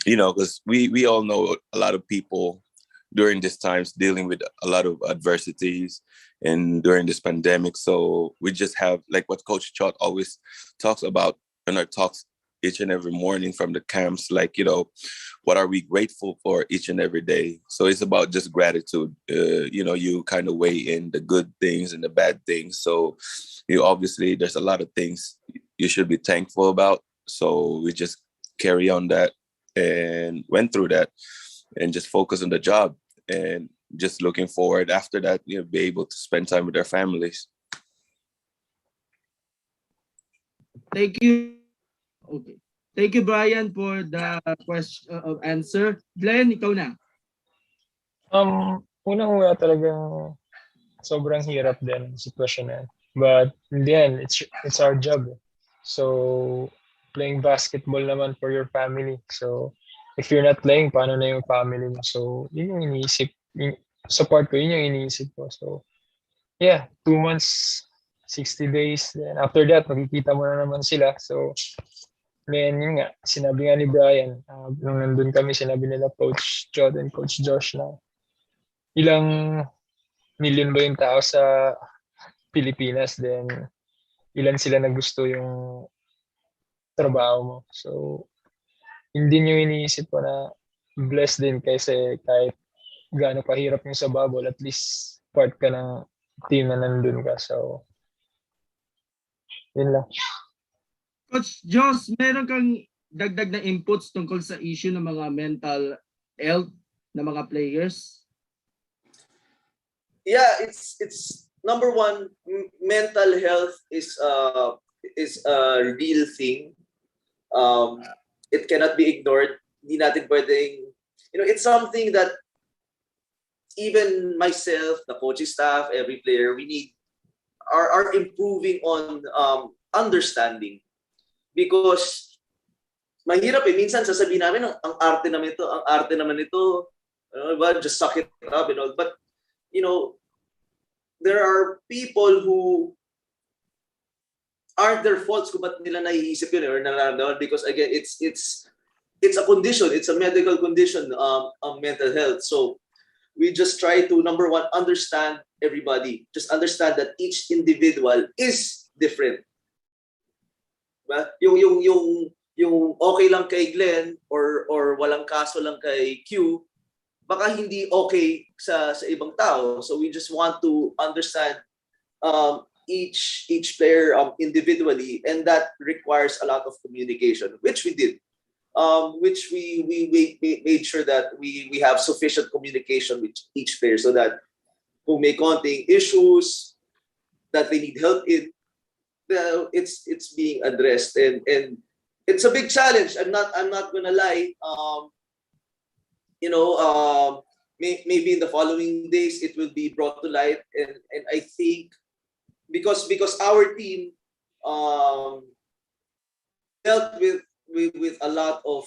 you know, because we all know a lot of people during these times dealing with a lot of adversities and during this pandemic. So we just have, like what Coach Chot always talks about in our talks each and every morning from the camps, like, you know, what are we grateful for each and every day? So it's about just gratitude. You know, you kind of weigh in the good things and the bad things. So you obviously, there's a lot of things you should be thankful about. So we just carry on that and went through that and just focus on the job and just looking forward after that, you know, be able to spend time with their families. Thank you. Okay. Thank you, Brian, for the question of answer. Glenn, ikaw na. Unang-una talagang sobrang hirap din ang sitwasyon na yan. But in the end, it's our job. So, playing basketball naman for your family. So, if you're not playing, paano na yung family mo? So, yun yung iniisip. Support ko, yun yung iniisip ko. So, yeah, 2 months, 60 days. Then after that, makikita mo na naman sila. So, then yun nga, sinabi nga ni Brian, nung nandun kami, sinabi nila Coach Jod and Coach Josh na ilang million ba yung tao sa Pilipinas, then ilan sila na gusto yung trabaho mo. So, hindi nyo iniisip ko na blessed din kasi kahit gaano kahirap yung sa bubble, at least part ka ng team na nandun ka. So, yun lang. Coach Josh, meron kang dagdag na inputs tungkol sa issue ng mga mental health ng mga players? Yeah, it's number one, mental health is a real thing. It cannot be ignored. Hindi natin pwedeng, you know, it's something that even myself, the coaching staff, every player, we need are improving on understanding. Because mahirap eh, minsan sasabihin namin ang arte naman ito, ang arte naman ito, just suck it up and all. But you know, there are people who aren't their faults kung ba't nila naiisip yun or nararamdaman, because again, it's a condition, it's a medical condition, mental health. So we just try to, number one, understand everybody. Just understand that each individual is different. Yung okay lang kay Glenn or walang kaso lang kay Q, baka hindi okay sa ibang tao. So we just want to understand each player individually, and that requires a lot of communication, which we did. Which we made sure that we have sufficient communication with each player, so that kung may konting issues that they need help in, it's being addressed, and it's a big challenge. I'm not gonna lie. Maybe in the following days it will be brought to light, and I think because our team dealt with a lot of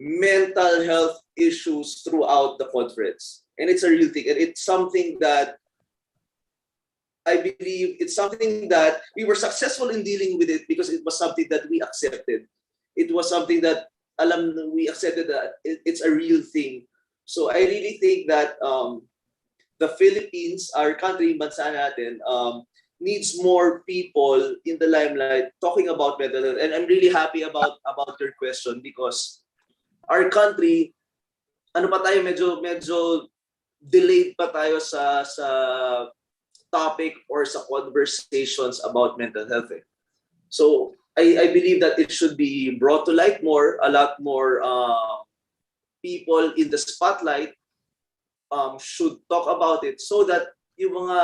mental health issues throughout the conference. And it's a real thing. And it's something that I believe it's something that we were successful in dealing with it because it was something that we accepted. It was something that we accepted that it's a real thing. So I really think that the Philippines, our country, bansa natin, needs more people in the limelight talking about mental health. And I'm really happy about your question because our country, ano pa tayo, medyo delayed pa tayo sa topic or sa conversations about mental health. So I believe that it should be brought to light more, a lot more people in the spotlight should talk about it so that yung mga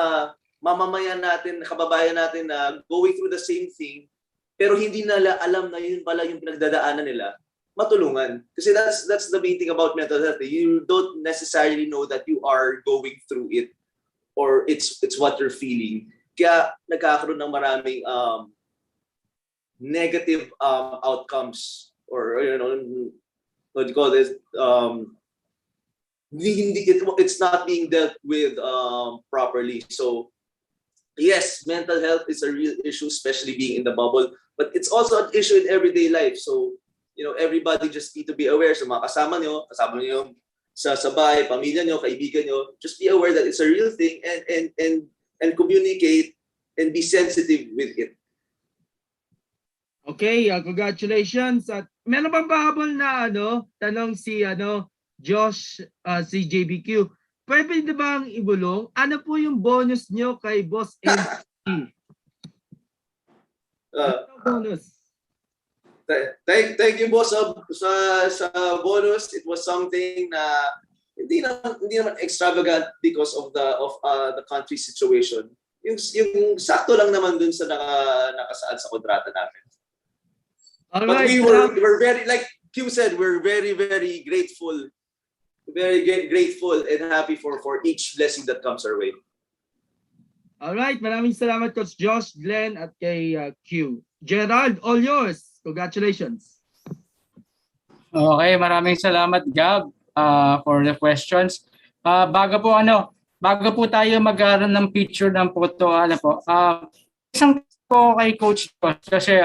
mamamayan natin, kababayan natin na going through the same thing, pero hindi nila alam na yun pala yung pinagdadaanan nila, matulungan. Kasi that's the main thing about mental health. You don't necessarily know that you are going through it or it's what you're feeling. Kaya nagkakaroon ng maraming negative outcomes or what do you call this? It's not being dealt with properly. So yes, mental health is a real issue, especially being in the bubble, but it's also an issue in everyday life. So everybody just need to be aware sa mga kasama nyo sa bahay, pamilya nyo, kaibigan nyo. Just be aware that it's a real thing and communicate and be sensitive with it. Okay, congratulations. At meron bang pahabol na tanong si Josh, si JBQ. Pwede na bang ibulong? Ano po yung bonus nyo kay Boss MC? Bonus. Thank you, boss, sa bonus. It was something na hindi naman extravagant because of the country situation. Yung sakto lang naman dun sa nakasaad sa kontrata namin. Alright, but we're very, like Q said, we're very, very grateful. Very grateful and happy for each blessing that comes our way. Alright, maraming salamat Coach Josh, Glenn at kay Q. Gerald, all yours. Congratulations. Okay, maraming salamat Gab for the questions. Bago po tayo magkaroon ng picture ng photo, isang po kay Coach Josh kasi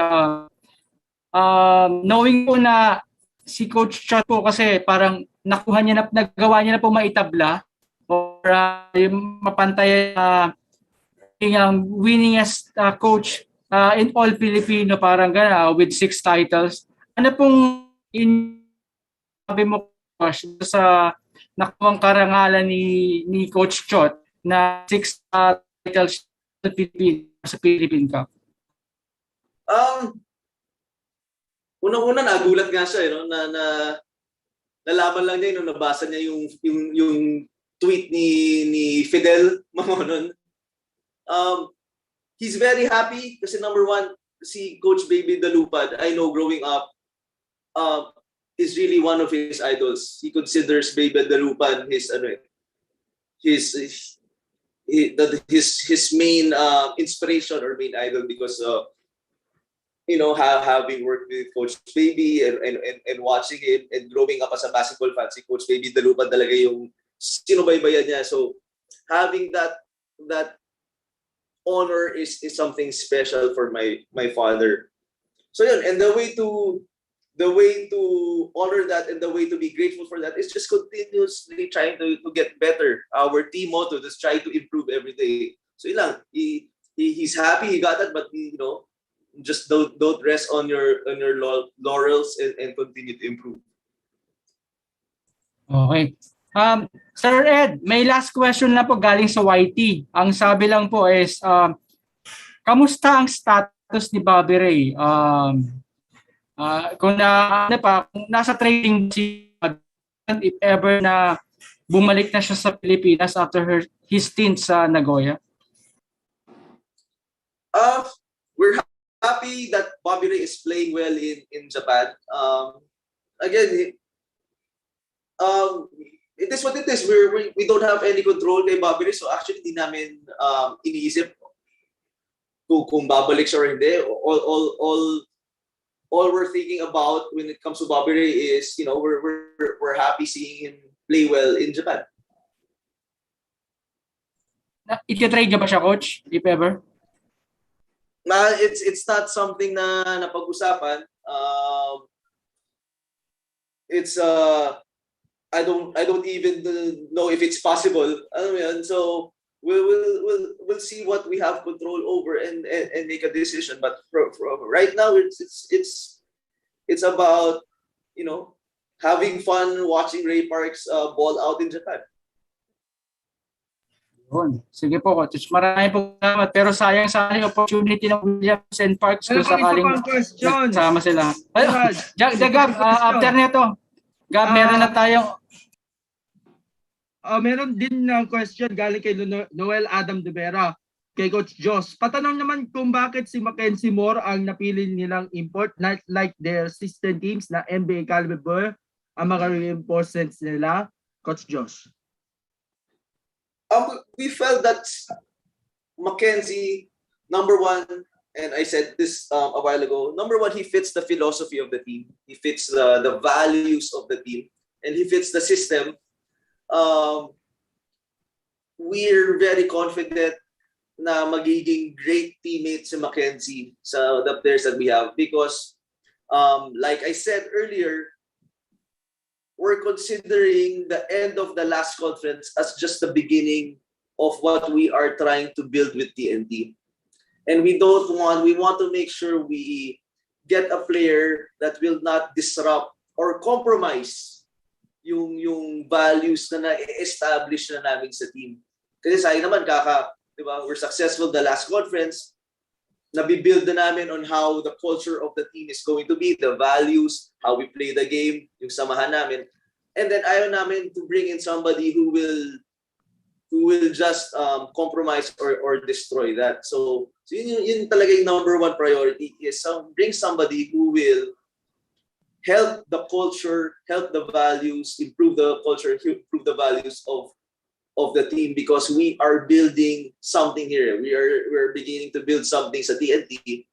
knowing po na si Coach Josh po kasi parang nagawa niya na po maitabla or mapantay yung winningest coach in all Filipino, parang gano'n, with 6 titles. Ano pong sabi mo sa nakuwang karangalan ni Coach Chot na 6 titles sa Philippine Cup? Unang-una nagulat nga siya na nalaman lang niya nung nabasa niya yung tweet ni Fidel Mamonon. He's very happy kasi number one, si Coach Baby Dalupad, I know growing up, is really one of his idols. He considers Baby Dalupad his main inspiration or main idol because having worked with Coach Baby and watching him and growing up as a basketball fan, si Coach Baby Dalupad talaga yung sinubaybayan niya. So having that honor is something special for my father. So yun, and the way to honor that and the way to be grateful for that is just continuously trying to get better. Our team motto is try to improve every day. So yun lang, he's happy he got that, but just don't rest on your laurels and continue to improve. Okay. Sir Ed, may last question na po galing sa YT. Ang sabi lang po is, kamusta ang status ni Bobby Ray? Kung nasa training si if ever na bumalik na siya sa Pilipinas after his stint sa Nagoya? We're happy that Bobby Ray is playing well in Japan. Again, it is what it is. We don't have any control kay Bobby Ray, so actually di namin iniisip kung babalik siya or hindi. all we're thinking about when it comes to Bobby Ray is, we're happy seeing him play well in Japan. Iti-trade niya ba siya, coach? If ever? It's not something na napag-usapan. It's I don't even know if it's possible. So we'll see what we have control over and make a decision. But right now, it's about having fun watching Ray Parks ball out in Japan. Sige po, coach. Maraming po salamat. Pero sayang yung opportunity ng Williams and Parks kung sakaling sama sila. Gab, after nito, Gab, meron na tayong... Meron din na question galing kay Noel Adam de Vera, kay Coach Josh. Patanong naman kung bakit si Mackenzie Moore ang napili nilang import, not like their sister teams na NBA caliber ang mga reinforcements nila, Coach Josh. We felt that Mackenzie, number one, and I said this a while ago, number one, he fits the philosophy of the team. He fits the values of the team, and he fits the system. We're very confident na magiging great teammates si Mackenzie sa the players that we have because, like I said earlier, we're considering the end of the last conference as just the beginning of what we are trying to build with TNT. And we want to make sure we get a player that will not disrupt or compromise yung values na na-establish na namin sa team. Kasi sayang naman diba, we're successful the last conference, nabibuild na namin on how the culture of the team is going to be, the values, how we play the game, yung samahan namin. And then ayaw namin to bring in somebody who will just compromise or destroy that. So yun talaga yung number one priority is bring somebody who will help the culture, help the values, improve the culture, improve the values of the team because we are building something here. We're beginning to build something sa TNT,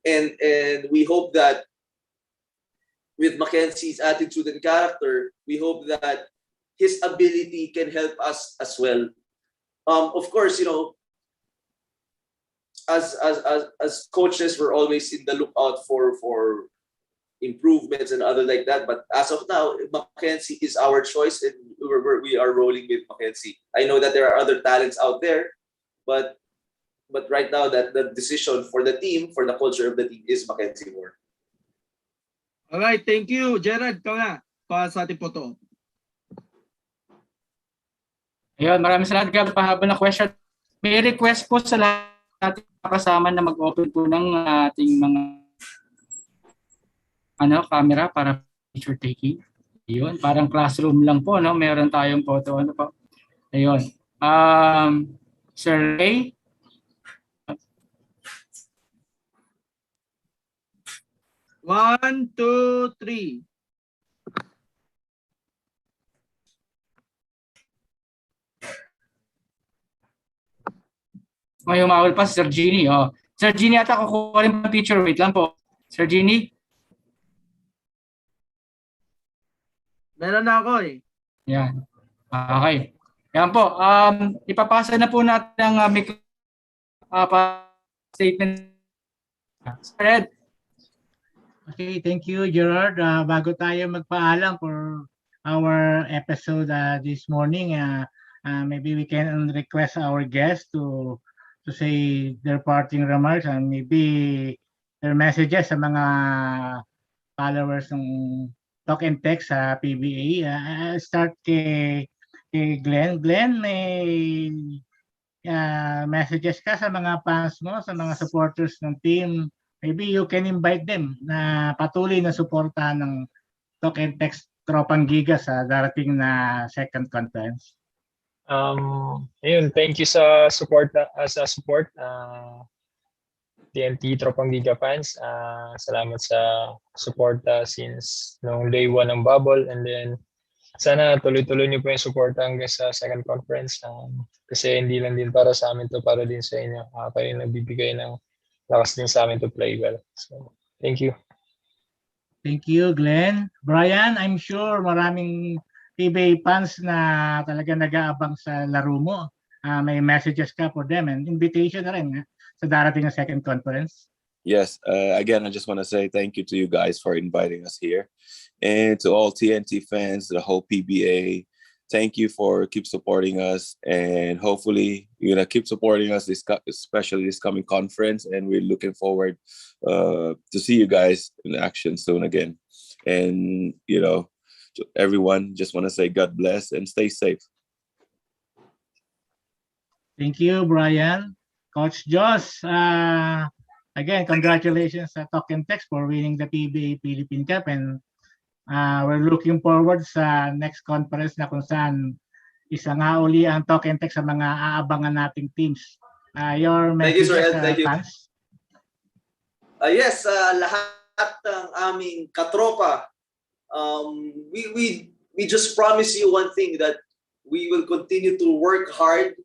and we hope that with Mackenzie's attitude and character, we hope that his ability can help us as well. Of course, as coaches, we're always in the lookout for improvements and other like that. But as of now, Mackenzie is our choice, and we are rolling with Mackenzie. I know that there are other talents out there, but right now that the decision for the team, for the culture of the team, is Mackenzie Moore. Alright, thank you. Gerard, ikaw na para sa ating photo. Ayun, maraming salamat, Gab. Pahaba na question. May request po sa lahat kasama na mag-open po ng ating mga camera para picture taking. Ayun, parang classroom lang po, no? Meron tayong photo, po. Ayun. Sir Ray. One, two, three. May humawal pa si Sir Genie. Oh. Sir Genie, ata kukuha rin pa picture. Wait lang po. Sir Genie? Meron na ako eh. Yan. Okay. Yan po. Ipapasa na po natin ang statement. Sir Ed. Okay, thank you, Gerard. Bago tayo magpaalam for our episode this morning, maybe we can request our guests to say their parting remarks and maybe their messages sa mga followers ng Talk and Text sa PBA. I'll start kay Glenn. Glenn, may messages ka sa mga fans mo, sa mga supporters ng team. Maybe you can invite them na patuloy na suportahan ng Talk and Text Tropang Giga sa darating na second conference. Ayun, thank you sa support TNT Tropang Giga fans. Salamat sa support since nung day 1 ng bubble, and then sana tuloy-tuloy niyo po yung support hanggang sa second conference kasi hindi lang din para sa amin to, para din sa inyo. Kayo nagbibigay ng lakas din sa amin to play well. So, thank you. Thank you, Glenn. Brian, I'm sure maraming PBA fans na talaga nag-aabang sa laro mo. May messages ka for them and invitation na rin sa darating na second conference. Yes, again, I just want to say thank you to you guys for inviting us here. And to all TNT fans, the whole PBA, thank you for keep supporting us. And hopefully, you're going to keep supporting us, especially this coming conference. And we're looking forward to see you guys in action soon again. And, to everyone, just want to say God bless and stay safe. Thank you, Brian. Coach Josh, again, congratulations sa Talk and Text for winning the PBA Philippine Cup, and we're looking forward sa next conference na kung saan isa nga uli ang Talk and Text sa mga aabangan nating teams. Your Thank you, message Sir Ed. sa Thank you. fans? Yes, lahat ng aming katropa, we just promise you one thing, that we will continue to work hard,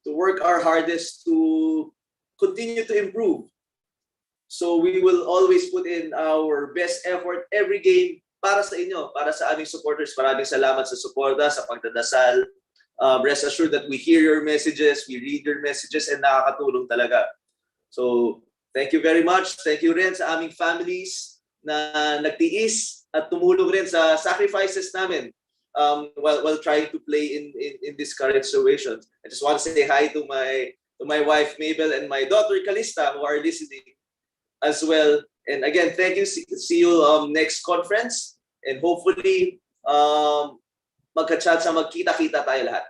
to work our hardest to continue to improve. So we will always put in our best effort every game para sa inyo, para sa aming supporters. Maraming salamat sa suporta, sa pagdadasal. Rest assured that we hear your messages, we read your messages, and nakakatulong talaga. So thank you very much. Thank you rin sa aming families na nagtiis at tumulong rin sa sacrifices namin while trying to play in this current situation. I just want to say hi to my wife Mabel and my daughter Calista, who are listening as well. And again, thank you. See you next conference, and hopefully magka-chat sa magkita-kita tayo lahat.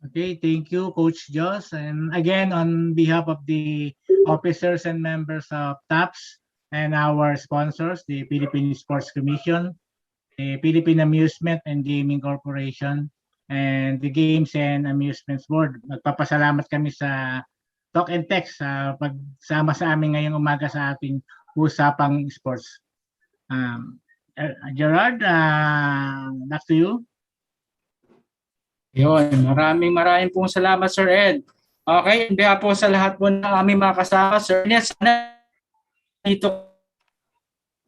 Okay, thank you, Coach Josh. And again, on behalf of the officers and members of TAPS and our sponsors, the Philippine Sports Commission, the Philippine Amusement and Gaming Corporation, and the Games and Amusements Board, nagpapasalamat kami sa Talk and Text sa pagsama sa amin ngayong umaga sa ating usapang sports. Gerard, back to you. Yun, maraming pong salamat, Sir Ed. Okay, behalf po sa lahat po ng aming mga kasama, Sir Ernest, sana dito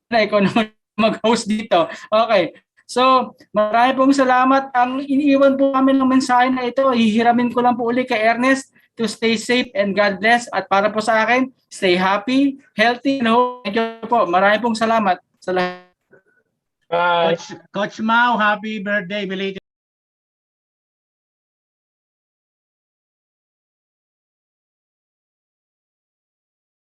na ikaw naman mag-host dito. Okay, so maraming pong salamat. Ang iniiwan po namin ng mensahe na ito, hihiramin ko lang po uli kay Ernest to stay safe and God bless. At para po sa akin, stay happy, healthy, and hope. Thank you po. Maraming pong salamat sa lahat. Bye. Coach Mau, happy birthday, belated.